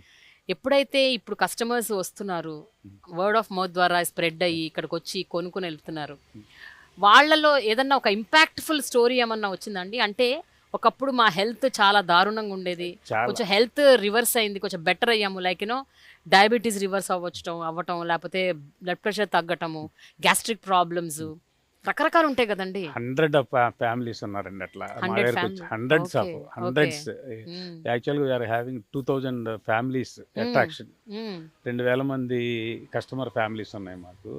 ఎప్పుడైతే ఇప్పుడు కస్టమర్స్ వస్తున్నారు, వర్డ్ ఆఫ్ మౌత్ ద్వారా స్ప్రెడ్ అయ్యి ఇక్కడికి వచ్చి కొనుక్కొని వెళ్తున్నారు, వాళ్ళలో ఏదన్నా ఒక ఇంపాక్ట్ఫుల్ స్టోరీ ఏమన్నా వచ్చిందండి? అంటే ఒకప్పుడు మా హెల్త్ చాలా దారుణంగా ఉండేది, కొంచెం హెల్త్ రివర్స్ అయింది, కొంచెం బెటర్ అయ్యాము, లైక్ యూనో డయాబెటీస్ రివర్స్ అవ్వటం, లేకపోతే బ్లడ్ ప్రెషర్ తగ్గటము, గ్యాస్ట్రిక్ ప్రాబ్లమ్స్, రకరకాలు ఉంటాయి కదండి. 100 ఫ్యామిలీస్ ఉన్నారండి అట్లా. హండ్రెడ్స్ యాక్చువల్గా వీఆర్ హ్యావింగ్ 2000 ఫ్యామిలీస్ అట్రాక్షన్. 2000 మంది కస్టమర్ ఫ్యామిలీస్ ఉన్నాయి మాకు.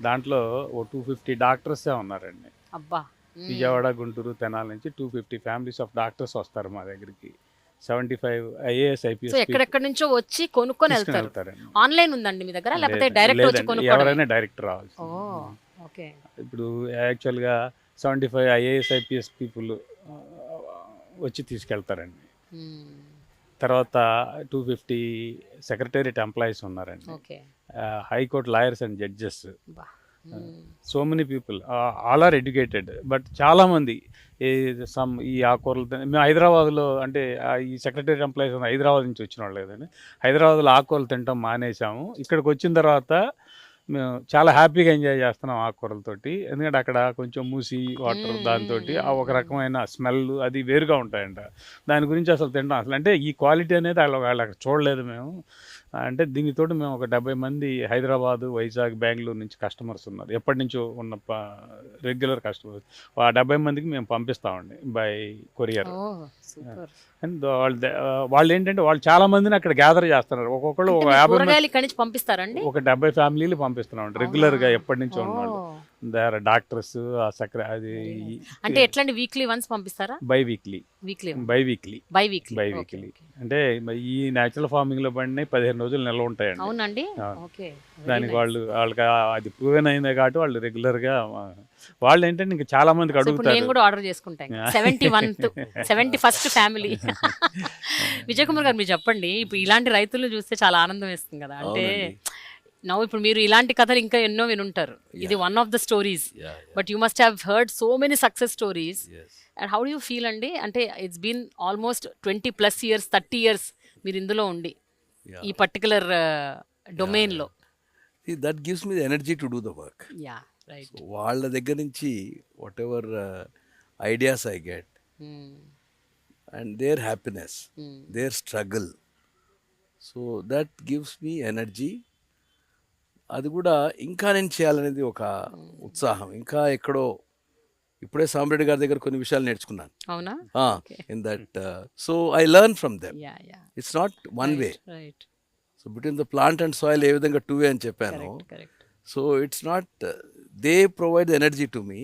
దాంట్లో ఓ 250 డాక్టర్సే ఉన్నారండి. అబ్బా, విజయవాడ, గుంటూరు, తెనాలి నుంచి 250 ఫ్యామిలీస్ ఆఫ్ డాక్టర్స్ వస్తారు మా దగ్గరికి. 75 IAS IPS ఎక్కడెక్కడ నుంచో వచ్చి కొనుక్కొని వెళ్తారు. ఆన్లైన్ ఉందండి మీ దగ్గర, లేకపోతే డైరెక్ట్ వచ్చి కొనుక్కోవడం? ఎవరైనా డైరెక్ట్ రావాలి. ఇప్పుడు యాక్చువల్గా 75 IAS IPS పీపుల్ వచ్చి తీసుకెళ్తారండి. తర్వాత 250 సెక్రటేరియట్ ఎంప్లాయీస్ ఉన్నారండి, high court lawyers and judges. So many people all are educated, but చాలామంది ఈ ఆకుకూరలు మేము హైదరాబాద్లో అంటే ఈ సెక్రటరీ ఎంప్లాయీస్ హైదరాబాద్ నుంచి వచ్చిన వాళ్ళు లేదండి, హైదరాబాద్లో ఆకుకూరలు తినటం మానేసాము. ఇక్కడికి వచ్చిన తర్వాత మేము చాలా హ్యాపీగా ఎంజాయ్ చేస్తున్నాం ఆకుకూరలతోటి. ఎందుకంటే అక్కడ కొంచెం మూసి వాటర్ దాంతో ఒక రకమైన స్మెల్ అది వేరుగా ఉంటాయంట. దాని గురించి అసలు తింటాం అసలు అంటే ఈ క్వాలిటీ అనేది వాళ్ళకి చూడలేదు మేము. అంటే దీనితో మేము ఒక 70 మంది హైదరాబాదు, వైజాగ్, బెంగళూరు నుంచి కస్టమర్స్ ఉన్నారు, ఎప్పటి నుంచో ఉన్న రెగ్యులర్ కస్టమర్స్. ఆ 70 మందికి మేము పంపిస్తామండి బై కొరియర్. సూపర్. అండ్ వాళ్ళు ఏంటంటే వాళ్ళు చాలా మందిని అక్కడ గ్యాదర్ చేస్తున్నారు. ఒక్కొక్కళ్ళు ఒక 50 కూరగాయలు ఇక్కడి నుంచి పంపిస్తారండి? ఒక 70 ఫ్యామిలీలు పంపిస్తున్నాం రెగ్యులర్గా ఎప్పటి నుంచో ఉన్నవాళ్ళు. దేర్ డాక్టర్స్ అది అంటే ఎట్లండి, వీక్లీ వన్స్ పంపిస్తారా? By weekly. అంటే ఈ న్యాచురల్ ఫార్మింగ్ లో పడినాయి 15 రోజులు నిల్వ ఉంటాయండి. అవునండి. దానికి వాళ్ళకి అది ప్రూవెన్ అయిందే కాబట్టి వాళ్ళు రెగ్యులర్ గా వాళ్ళు ఏంటంటే ఇంకా చాలా మందికి అడుగుతారు. నేను కూడా ఆర్డర్ చేసుకుంటాను. 71st family. విజయ్ కుమార్ గారు, మీరు చెప్పండి, ఇప్పుడు ఇలాంటి రైతులు చూస్తే చాలా ఆనందం వేస్తుంది కదా. అంటే ఇప్పుడు మీరు ఇలాంటి కథలు ఇంకా ఎన్నో వినుంటారు. ఇది one of the stories, but you must have heard so many success stories. And how do you feel అండి? అంటే it's been almost 20+ years, 30 years మీరు ఇందులో ఉండి ఈ పర్టికులర్ డొమైన్ లో. That gives me the energy to do the work. Yeah, right. So, వాళ్ళ దగ్గర నుంచి whatever ideas I get and their happiness, their struggle, so that gives me energy. అది కూడా ఇంకా నేను చేయాలనేది ఒక ఉత్సాహం. ఇంకా ఎక్కడో ఇప్పుడే సాంబ్రెడ్డి గారి దగ్గర కొన్ని విషయాలు నేర్చుకున్నాను. అవునా? In that so I learn from them. It's not one way. So between the plant and soil ఏ విధంగా 2 way అని చెప్పాను. So it's not they provide energy to me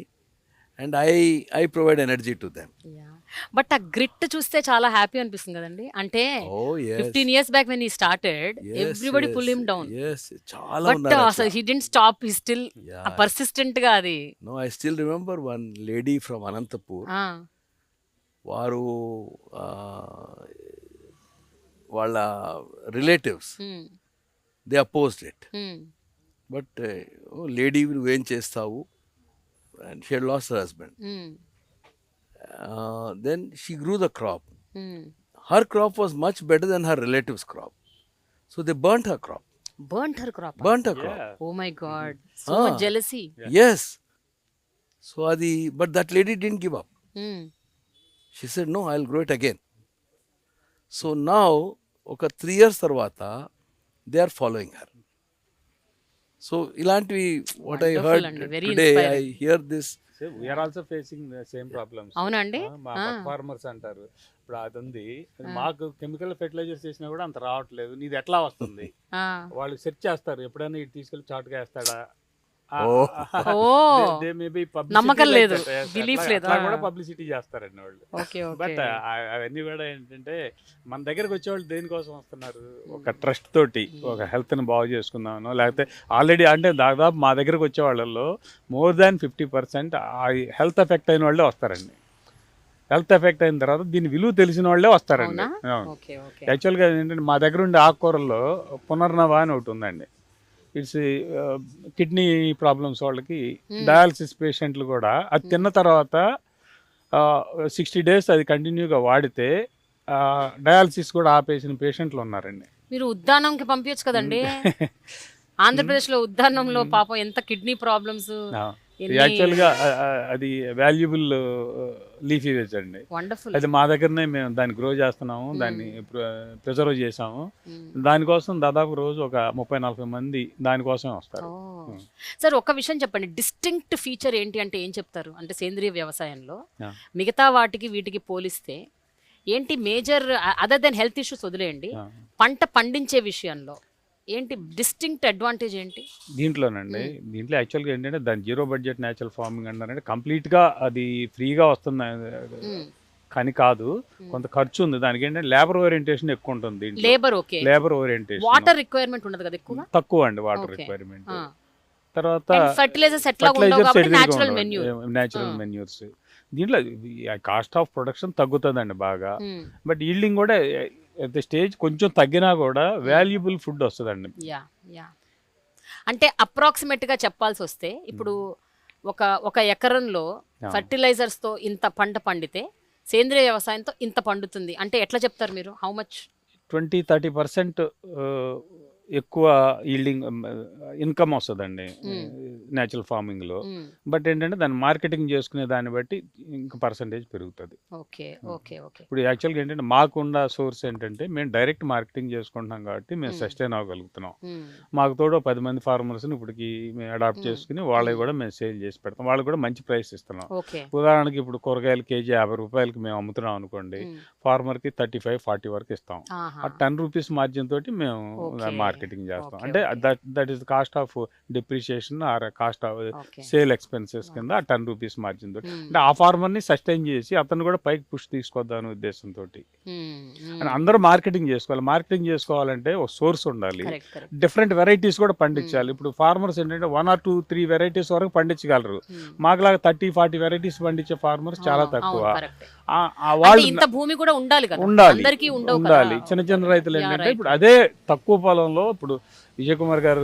and I provide energy to them. But ఆ గ్రిట్ చూస్తే చాలా హ్యాపీ అనిపిస్తుంది కదండి. అంటే 15 years back when he started, everybody pull him down. చాలా but ఉన్నారు. he didn't stop. He still persistent గా అది. No, I still remember one lady from Anantapur. వారు వాళ్ళ relatives they opposed it. But lady నువ్వేం చేస్తావు, and she had lost her husband. Then she grew the crop. Her crop was much better than her relative's crop. So they burnt her crop. Burnt her crop. Oh my God. So much jealousy. Yes. So but that lady didn't give up. She said, no, I'll grow it again. So now, 3 years tarvata, they are following her. So ilantivi what I heard today, I hear this. We are also facing the same problems. అవునండి. మా ఫార్మర్స్ అంటారు ఇప్పుడు అది ఉంది, మాకు కెమికల్ ఫెర్టిలైజర్స్ చేసినా కూడా అంత రావట్లేదు, నీది ఎట్లా వస్తుంది? వాళ్ళు సెర్చ్ చేస్తారు, ఎప్పుడైనా ఇటు తీసుకెళ్ళి చాటుగా వేస్తాడా, నమ్మకం లేదు, బిలీఫ్ లేదు, కూడా పబ్లిసిటీ చేస్తారండి వాళ్ళు. బట్ అవన్నీ కూడా ఏంటంటే మన దగ్గరకు వచ్చేవాళ్ళు దేనికోసం వస్తున్నారు? ఒక ట్రస్ట్ తోటి ఒక హెల్త్ని బాగు చేసుకుందామనో, లేకపోతే ఆల్రెడీ అంటే దాదాపు మా దగ్గరకు వచ్చే వాళ్ళల్లో more than 50% హెల్త్ ఎఫెక్ట్ అయిన వాళ్ళే వస్తారండి. హెల్త్ ఎఫెక్ట్ అయిన తర్వాత దీని విలువ తెలిసిన వాళ్ళే వస్తారండి. యాక్చువల్గా ఏంటంటే మా దగ్గర ఉండే ఆకుకూరల్లో పునర్నవ అని ఒకటి ఉందండి. ఇట్స్ కిడ్నీ ప్రాబ్లమ్స్ వాళ్ళకి, డయాలసిస్ పేషెంట్లు కూడా అది తిన్న తర్వాత 60 days అది కంటిన్యూగా వాడితే డయాలసిస్ కూడా ఆపేసిన పేషెంట్లు ఉన్నారండి. మీరు ఉద్దానంకి పంపించచ్చు కదండి. ఆంధ్రప్రదేశ్లో ఉద్దానంలో పాపం ఎంత కిడ్నీ ప్రాబ్లమ్స్. యాక్చువల్గా అది వాల్యుబుల్ లీఫీ వెజ్ అండి. అది మా దగ్గరనే మేము దాన్ని గ్రో చేస్తున్నాము, దాన్ని ప్రిజర్వ్ చేసాము. దానికోసం దాదాపు రోజు ఒక 30-40 మంది దానికోసమే వస్తారు. సార్, ఒక విషయం చెప్పండి, డిస్టింక్ట్ ఫీచర్ ఏంటి అంటే ఏం చెప్తారు? అంటే సేంద్రియ వ్యవసాయంలో మిగతా వాటికి వీటికి పోలిస్తే ఏంటి major, other than health issues వదిలేయండి, పంట పండించే విషయంలో ఏంటి డిస్టింక్ట్ అడ్వాంటేజ్ ఏంటి దీంట్లోనండి? దీంట్లో యాక్చువల్గా ఏంటంటే దాని 0 budget న్యాచురల్ ఫార్మింగ్ అంటారంటే కంప్లీట్గా అది ఫ్రీగా వస్తుంది కానీ కాదు, కొంత ఖర్చు ఉంది. దానికి ఏంటంటే లేబర్ ఓరియంటేషన్ ఎక్కువ ఉంటుంది. లేబర్ ఓరియంటేషన్, వాటర్ రిక్వైర్మెంట్ ఉండదు కదా, ఎక్కువ తక్కువ అండి వాటర్ రిక్వైర్మెంట్. తర్వాత ఫర్టిలైజర్స్ న్యాచురల్ మెన్యూర్స్. దీంట్లో కాస్ట్ ఆఫ్ ప్రొడక్షన్ తగ్గుతుందండి బాగా, బట్ ఈల్డింగ్ కూడా ఎట్ ద స్టేజ్ కొంచెం తగ్గినా కూడా వాల్యుబుల్ ఫుడ్ వస్తుందండి. అంటే అప్రాక్సిమేట్ గా చెప్పాల్సి వస్తే ఇప్పుడు ఒక ఒక ఎకరంలో ఫర్టిలైజర్స్ తో ఇంత పంట పండితే సేంద్రియ వ్యవసాయంతో ఇంత పండుతుంది అంటే ఎట్లా చెప్తారు మీరు? How much? 20-30% ఎక్కువ ఈల్డింగ్ ఇన్కమ్ వస్తుందండి న్యాచురల్ ఫార్మింగ్లో. బట్ ఏంటంటే దాన్ని మార్కెటింగ్ చేసుకునే దాన్ని బట్టి ఇంకా పర్సంటేజ్ పెరుగుతుంది. Okay okay okay. ఇప్పుడు యాక్చువల్గా ఏంటంటే మాకున్న సోర్స్ ఏంటంటే మేము డైరెక్ట్ మార్కెటింగ్ చేసుకుంటున్నాం కాబట్టి మేము సస్టైన్ అవ్వగలుగుతున్నాం. మాకు తోడు 10 మంది ఫార్మర్స్ని ఇప్పటికి మేము అడాప్ట్ చేసుకుని వాళ్ళకి కూడా మేము సేల్ చేసి పెడతాం. వాళ్ళకి కూడా మంచి ప్రైస్ ఇస్తున్నాం. ఉదాహరణకి ఇప్పుడు కూరగాయలు కేజీ 50 రూపాయలకి మేము అమ్ముతున్నాం అనుకోండి, ఫార్మర్కి 35-40 వరకు ఇస్తాం. ఆ 10 రూపీస్ మార్జిన్ తోటి మేము మార్కెటింగ్ చేస్తాం. అంటే that is cost of depreciation or cost of sale expenses కింద 10 రూపీస్ మార్జిన్ తోటి. అంటే ఆ ఫార్మర్ ని సస్టైన్ చేసి అతను కూడా పైకి పుష్ తీసుకొద్దాం అనే ఉద్దేశంతో అందరూ మార్కెటింగ్ చేసుకోవాలి. మార్కెటింగ్ చేసుకోవాలంటే ఒక సోర్స్ ఉండాలి, డిఫరెంట్ వెరైటీస్ కూడా పండించాలి. ఇప్పుడు ఫార్మర్స్ ఏంటంటే 1 or 2-3 వెరైటీస్ వరకు పండించగలరు. మాకులాగా 30-40 వెరైటీస్ పండించే ఫార్మర్స్ చాలా తక్కువ. ఇంత భూమి కూడా ఉండాలి. చిన్న చిన్న రైతులు ఏంటంటే ఇప్పుడు అదే తక్కువ పొలంలో ఇప్పుడు విజయ్ కుమార్ గారు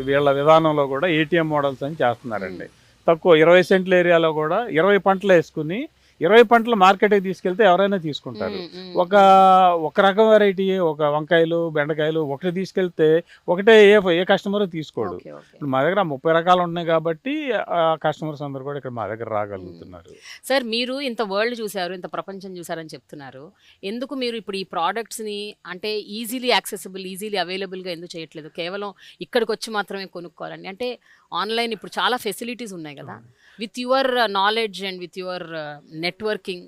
వీళ్ళ విధానంలో కూడా ఏటీఎం మోడల్స్ అని చేస్తున్నారండి. తక్కువ 20 సెంట్ల ఏరియాలో కూడా 20 పంటలు వేసుకుని 20 పంటలు మార్కెట్కి తీసుకెళ్తే ఎవరైనా తీసుకుంటారు. ఒక రకం వెరైటీ, ఒక వంకాయలు బెండకాయలు ఒకటి తీసుకెళ్తే ఒకటే ఏ కస్టమర్ తీసుకోడు. ఇప్పుడు మా దగ్గర 30 రకాలు ఉన్నాయి కాబట్టి కస్టమర్స్ అందరూ కూడా ఇక్కడ మా దగ్గర రాగలుగుతున్నారు. సార్ మీరు ఇంత వరల్డ్ చూసారు, ఇంత ప్రపంచం చూసారని చెప్తున్నారు. ఎందుకు మీరు ఇప్పుడు ఈ ప్రోడక్ట్స్ని అంటే ఈజీలీ యాక్సెసిబుల్, ఈజీలీ అవైలబుల్గా ఎందుకు చేయట్లేదు? కేవలం ఇక్కడికి వచ్చి మాత్రమే కొనుక్కోవాలండి అంటే ఆన్లైన్ ఇప్పుడు చాలా ఫెసిలిటీస్ ఉన్నాయి కదా. With your knowledge and with your networking,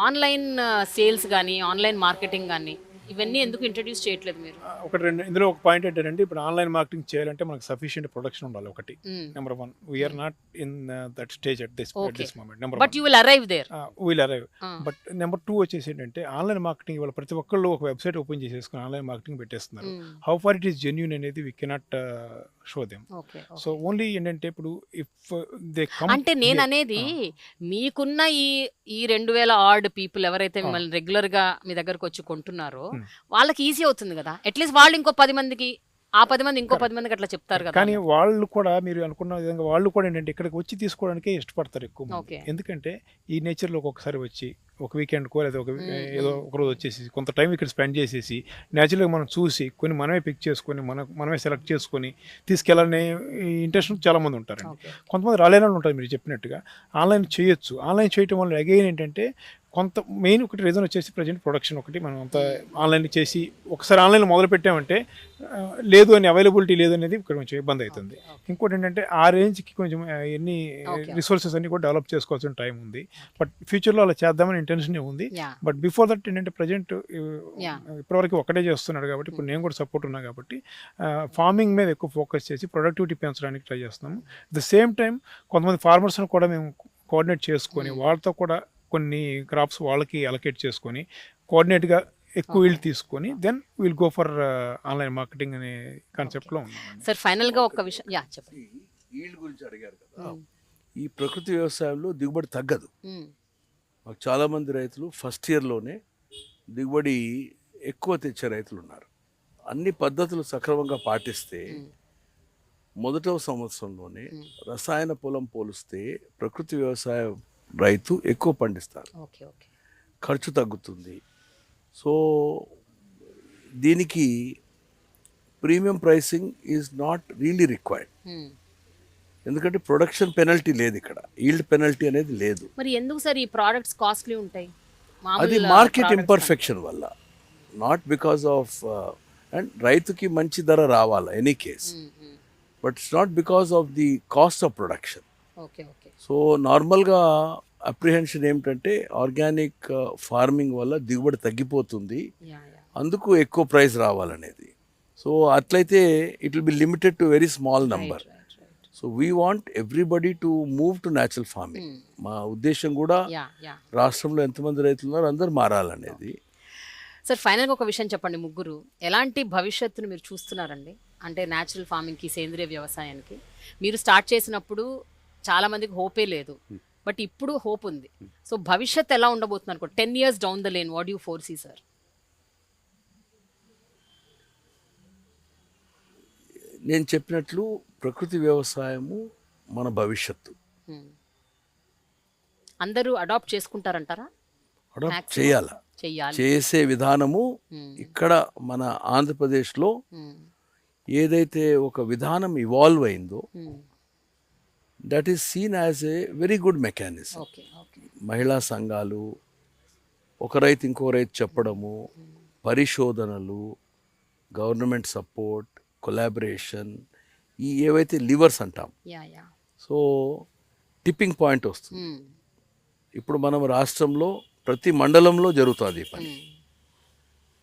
online sales కానీ ఆన్లైన్ మార్కెటింగ్ కానీ ఇవన్నీ ఎందుకు ఇంట్రడ్యూస్ చేయట్లేదు మీరు? ఒకటి రెండు ఇందులో ఒక పాయింట్ ఏంటంటే ఇప్పుడు ఆన్లైన్ మార్కెటింగ్ చేయాలంటే మనకు సఫిషియెంట్ ప్రొడక్షన్ ఉండాలి. ఒకటి number 1 we're not in that stage at this moment. Number but you will arrive there. Will arrive. But number 2 వచ్చేసి ఏంటంటే ఆన్లైన్ మార్కెటింగ్ ఇవాళ ప్రతి ఒక్కళ్ళు ఒక వెబ్సైట్ ఓపెన్ చేసేసుకుని ఆన్లైన్ మార్కెటింగ్ పెట్టేస్తున్నారు. How far it is genuine అనేది we cannot show them. So only ఏంటంటే ఇప్పుడు ఇఫ్ దే కమ్ అంటే నేను అనేది మీకున్న ఈ 2000 ఆర్డ్ పీపుల్ ఎవరైతే మిమ్మల్ని రెగ్యులర్ గా మీ దగ్గరకు వచ్చి కొంటున్నారో వాళ్ళకి ఈజీ అవుతుంది కదా. అట్లీస్ట్ వాళ్ళు ఇంకో 10 మందికి, ఆ 10 మంది ఇంకో 10 మందికి అట్లా చెప్తారు కదా. కానీ వాళ్ళు కూడా మీరు అనుకున్న విధంగా వాళ్ళు కూడా ఏంటంటే ఇక్కడికి వచ్చి తీసుకోవడానికే ఇష్టపడతారు ఎక్కువ. ఎందుకంటే ఈ నేచర్లో ఒక్కొక్కసారి వచ్చి ఒక వీకెండ్కో లేదా ఏదో ఒకరోజు వచ్చేసి కొంత టైం ఇక్కడ స్పెండ్ చేసేసి న్యాచురల్గా మనం చూసి కొన్ని మనమే పిక్ చేసుకొని మనమే సెలెక్ట్ చేసుకొని తీసుకెళ్ళాలనే ఇంట్రెస్ట్ చాలామంది ఉంటారండి. కొంతమంది రాలేని వాళ్ళు ఉంటారు. మీరు చెప్పినట్టుగా ఆన్లైన్ చేయొచ్చు. ఆన్లైన్ చేయటం వల్ల అగైన్ ఏంటంటే కొంత మెయిన్ ఒకటి రీజన్ వచ్చేసి ప్రజెంట్ ప్రొడక్షన్ ఒకటి మనం అంత ఆన్లైన్ చేసి ఒకసారి ఆన్లైన్లో మొదలు పెట్టామంటే లేదు అని అవైలబిలిటీ లేదు అనేది ఇక్కడ కొంచెం ఇబ్బంది అవుతుంది. ఇంకోటి ఏంటంటే ఆ రేంజ్కి కొంచెం ఎన్ని రిసోర్సెస్ అన్ని కూడా డెవలప్ చేసుకోవాల్సిన టైం ఉంది. బట్ ఫ్యూచర్లో అలా చేద్దామని ఇంటెన్షన్ ఉంది. బట్ బిఫోర్ దట్ ఏంటంటే ప్రజెంట్ ఇప్పటివరకు ఒకటే చేస్తున్నాడు కాబట్టి ఇప్పుడు నేను కూడా సపోర్ట్ ఉన్నా కాబట్టి ఫార్మింగ్ మీద ఎక్కువ ఫోకస్ చేసి ప్రొడక్టివిటీ పెంచడానికి ట్రై చేస్తున్నాము. అట్ ద సేమ్ టైం కొంతమంది ఫార్మర్స్ని కూడా మేము కోఆర్డినేట్ చేసుకొని వాళ్ళతో కూడా కొన్ని క్రాప్స్ వాళ్ళకి అలొకేట్ చేసుకొని కోఆర్డినేట్గా ఎక్కువ ఈల్డ్ తీసుకొని then will go for online marketing అనే కాన్సెప్ట్లో ఉన్నాం. సార్ ఫైనల్గా ఒక విషయం చెప్పండి. ఈల్డ్ గురించి అడిగారు కదా. ఈ ప్రకృతి వ్యవసాయంలో దిగుబడి తగ్గదు. మాకు చాలామంది రైతులు ఫస్ట్ ఇయర్లోనే దిగుబడి ఎక్కువ తెచ్చే రైతులు ఉన్నారు. అన్ని పద్ధతులు సక్రమంగా పాటిస్తే మొదట సంవత్సరంలోనే రసాయన పొలం పోలిస్తే ప్రకృతి వ్యవసాయ రైతు ఎక్కువ పండిస్తారు, ఖర్చు తగ్గుతుంది. సో దీనికి premium pricing is not really required. ఎందుకంటే ప్రొడక్షన్ పెనల్టీ లేదు, ఇక్కడ ఈల్డ్ పెనల్టీ అనేది లేదు. మరి ఎందుకు సార్ ఈ ప్రోడక్ట్స్ కాస్ట్లీ ఉంటాయి? అది మార్కెట్ ఇంపర్ఫెక్షన్ వల్ల, నాట్ బికాస్ ఆఫ్ అండ్ రైతుకి మంచి ధర రావాలి any case, but it's not because of the cost of production. So నార్మల్గా అప్రిహెన్షన్ ఏమిటంటే ఆర్గానిక్ ఫార్మింగ్ వల్ల దిగుబడి తగ్గిపోతుంది, అందుకు ఎక్కువ ప్రైస్ రావాలనేది. సో అట్లయితే it will be limited to very small number. So we want everybody to move to natural farming. మా ఉద్దేశం కూడా రాష్ట్రంలో ఎంతమంది రైతులు ఉన్నారో అందరూ మారాలనేది. సార్ ఫైనల్గా ఒక విషయం చెప్పండి, ముగ్గురు ఎలాంటి భవిష్యత్తును మీరు చూస్తున్నారండి? అంటే న్యాచురల్ ఫార్మింగ్కి, సేంద్రియ వ్యవసాయానికి మీరు స్టార్ట్ చేసినప్పుడు చాలా మందికి హోపే లేదు, బట్ ఇప్పుడు హోప్ ఉంది. సో భవిష్యత్ ఎలా ఉండబోతున్నారు? 10 years down the lane what you foresee sir? నేను చెప్పినట్లు ప్రకృతి వ్యవసాయము మన భవిష్యత్తు. అందరూ అడాప్ట్ చేసుకుంటారంటారా? అడాప్ట్ చేయాలి. చేసే విధానము ఇక్కడ మన ఆంధ్రప్రదేశ్లో ఏదైతే ఒక విధానం ఇవాల్వ్ అయిందో that is seen as A very good mechanism. మహిళా సంఘాలు ఒక రైతు ఇంకో రైతు చెప్పడము, పరిశోధనలు, గవర్నమెంట్ సపోర్ట్, కొలాబరేషన్, ఈ ఏవైతే లివర్స్ అంటాం, సో టిప్పింగ్ పాయింట్ వస్తుంది. ఇప్పుడు మనం రాష్ట్రంలో ప్రతి మండలంలో జరుగుతుంది ఈ పని.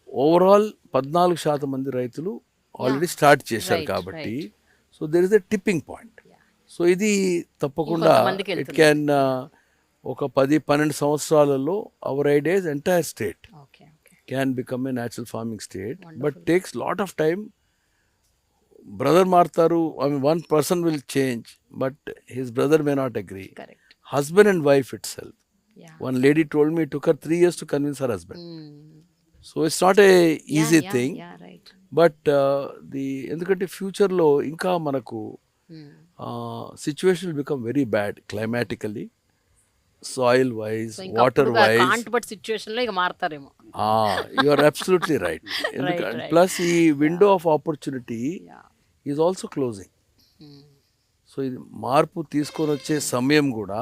ఓవరాల్ 14% మంది రైతులు ఆల్రెడీ స్టార్ట్ చేశారు కాబట్టి so there is a tipping point. So ఇది తప్పకుండా ఇట్ క్యాన్ ఒక 10-12 సంవత్సరాలలో our ideas entire state can become a natural farming state. But takes lot of time. Brother మారుతారు, I mean one person will change but his brother may not agree. Husband and wife itself. One lady told me it took her 3 years to convince her husband. So it's not a easy thing. But ఎందుకంటే ఫ్యూచర్లో ఇంకా మనకు situation will become very bad climatically, soil wise, water wise. But సిచ్యువేషన్లో ఇక మారుతారేమో. You are absolutely right. ఎందుకంటే ప్లస్ ఈ window of opportunity is also closing. So ఇది మార్పు తీసుకొని వచ్చే సమయం కూడా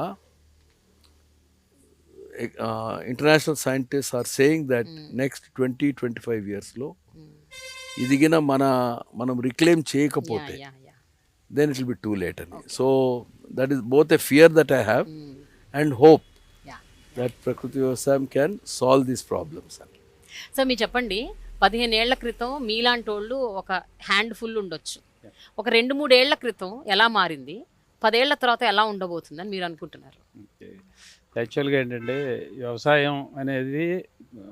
international scientist are saying that next 20-25 yearsలో ఇదిగిన మనం రిక్లెయిమ్ చేయకపోతే then it will be too late అని. So that is both a fear that I have and hope that ప్రకృతి వ్యవసాయం క్యాన్ సాల్వ్ దీస్ ప్రాబ్లమ్స్ అని. సో మీరు చెప్పండి, 15 ఏళ్ల క్రితం మీలాంటి వాళ్ళు ఒక హ్యాండ్ ఫుల్ ఉండొచ్చు, ఒక 2-3 ఏళ్ల క్రితం ఎలా మారింది, 10 ఏళ్ల తర్వాత ఎలా ఉండబోతుందని మీరు అనుకుంటున్నారు? యాక్చువల్గా ఏంటంటే వ్యవసాయం అనేది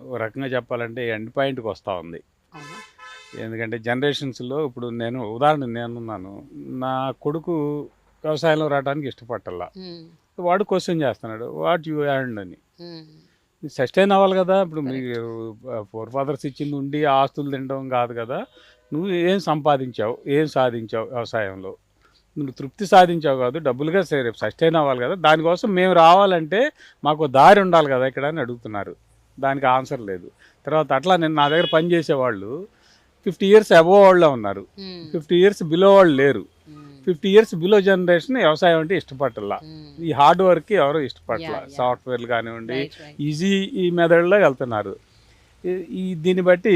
ఒక రకంగా చెప్పాలంటే ఎండ్ పాయింట్కి వస్తూ ఉంది. ఎందుకంటే జనరేషన్స్లో ఇప్పుడు నేనున్నాను, నా కొడుకు వ్యవసాయంలో రావడానికి ఇష్టపట్టాల, వాడు క్వశ్చన్ చేస్తున్నాడు వాట్ యూ హ్యాండ్ అని. సస్టైన్ అవ్వాలి కదా. ఇప్పుడు మీరు ఫోర్ ఫాదర్స్ ఇచ్చింది ఉండి ఆస్తులు తినడం కాదు కదా. నువ్వు ఏం సంపాదించావు, ఏం సాధించావు వ్యవసాయంలో, నువ్వు తృప్తి సాధించావు కాదు, డబ్బులుగా రేపు సస్టైన్ అవ్వాలి కదా. దానికోసం మేము రావాలంటే మాకు దారి ఉండాలి కదా ఇక్కడ అని అడుగుతున్నారు. దానికి ఆన్సర్ లేదు. తర్వాత అట్లా నేను నా దగ్గర పని చేసేవాళ్ళు 50 years అబోవ్ వాళ్ళే ఉన్నారు, 50 years బిలో వాళ్ళు లేరు. 50 years బిలో జనరేషన్ వ్యవసాయం అంటే ఇష్టపట్టాల, ఈ హార్డ్ వర్క్ ఎవరు ఇష్టపట్టాల. సాఫ్ట్వేర్లు కానివ్వండి, ఈజీ ఈ మెథడ్లో వెళ్తున్నారు. దీన్ని బట్టి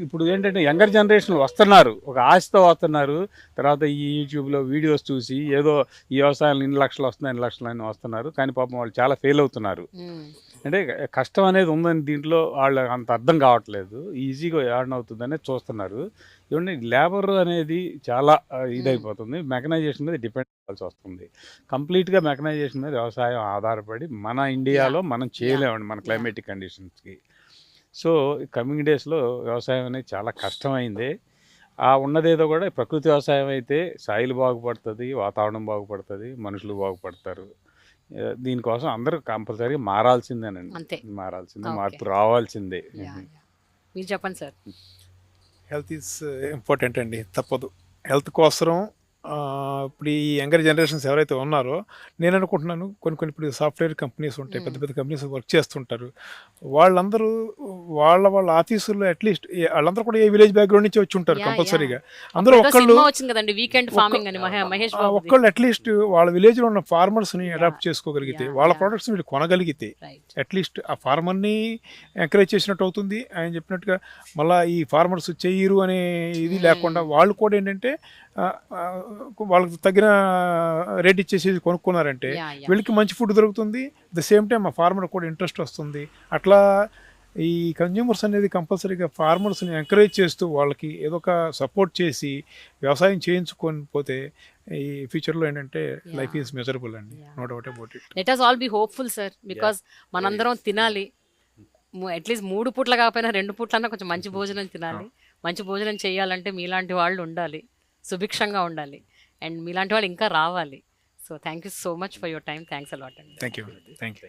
ఇప్పుడు ఏంటంటే యంగర్ జనరేషన్ వస్తున్నారు, ఒక ఆశతో వస్తున్నారు. తర్వాత ఈ యూట్యూబ్లో వీడియోస్ చూసి ఏదో ఈ వ్యవసాయాలు ఇన్ని లక్షలు వస్తున్నాయి, 2 లక్షలు అని వస్తున్నారు. కానీ పాపం వాళ్ళు చాలా ఫెయిల్ అవుతున్నారు. అంటే కష్టం అనేది ఉందని దీంట్లో వాళ్ళు అంత అర్థం కావట్లేదు, ఈజీగా యాడ్ అవుతుందనే చూస్తున్నారు. ఇవన్నీ లేబర్ అనేది చాలా ఇదైపోతుంది, మెకనైజేషన్ మీద డిపెండ్ అవ్వాల్సి వస్తుంది. కంప్లీట్గా మెకనైజేషన్ మీద వ్యవసాయం ఆధారపడి మన ఇండియాలో మనం చేయలేమండి మన క్లైమేటిక్ కండిషన్స్కి. సో కమింగ్ డేస్లో వ్యవసాయం అనేది చాలా కష్టమైంది. ఉన్నదేదో కూడా ప్రకృతి వ్యవసాయం అయితే సాయిల్ బాగుపడుతుంది, వాతావరణం బాగుపడుతుంది, మనుషులు బాగుపడతారు. దీనికోసం అందరూ కంపల్సరీగా మారాల్సిందేనండి, మారాల్సిందే, మార్పు రావాల్సిందే. మీరు చెప్పండి సార్. హెల్త్ ఈజ్ ఇంపార్టెంట్ అండి, తప్పదు. హెల్త్ కోసం ఇప్పుడు ఈ యంగర్ జనరేషన్స్ ఎవరైతే ఉన్నారో నేను అనుకుంటున్నాను కొన్ని ఇప్పుడు సాఫ్ట్వేర్ కంపెనీస్ ఉంటాయి, పెద్ద పెద్ద కంపెనీస్ వర్క్ చేస్తుంటారు. వాళ్ళందరూ వాళ్ళ ఆఫీసుల్లో అట్లీస్ట్ వాళ్ళందరూ కూడా ఏ విలేజ్ బ్యాక్గ్రౌండ్ నుంచి వచ్చి ఉంటారు కంపల్సరీగా. అందరూ ఒక్కళ్ళు అట్లీస్ట్ వాళ్ళ విలేజ్లో ఉన్న ఫార్మర్స్ని అడాప్ట్ చేసుకోగలిగితే, వాళ్ళ ప్రోడక్ట్స్ వీళ్ళు కొనగలిగితే అట్లీస్ట్ ఆ ఫార్మర్ని ఎంకరేజ్ చేసినట్టు అవుతుంది. ఆయన చెప్పినట్టుగా మళ్ళీ ఈ ఫార్మర్స్ చెయ్యరు అనే ఇది లేకుండా వాళ్ళు కూడా ఏంటంటే వాళ్ళకి తగిన రేట్ ఇచ్చేసి కొనుక్కున్నారంటే వీళ్ళకి మంచి ఫుడ్ దొరుకుతుంది, ద సేమ్ టైం ఆ ఫార్మర్ కూడా ఇంట్రెస్ట్ వస్తుంది. అట్లా ఈ కన్జ్యూమర్స్ అనేది కంపల్సరీగా ఫార్మర్స్ని ఎంకరేజ్ చేస్తూ వాళ్ళకి ఏదో ఒక సపోర్ట్ చేసి వ్యవసాయం చేయించుకొని పోతే ఈ ఫ్యూచర్లో ఏంటంటే లైఫ్ ఈజ్ మెజరబుల్ అండి, no doubt about it. Let us all be hopeful sir, because మనందరం తినాలి, అట్లీస్ట్ 3 పూట్ల కాకపోయినా 2 పూట్లన్నా కొంచెం మంచి భోజనం తినాలి. మంచి భోజనం చేయాలంటే మీలాంటి వాళ్ళు ఉండాలి, సుభిక్షంగా ఉండాలి, అండ్ మీలాంటి వాళ్ళు ఇంకా రావాలి. So thank you so much for your time. Thanks a lot అండి. Thank you.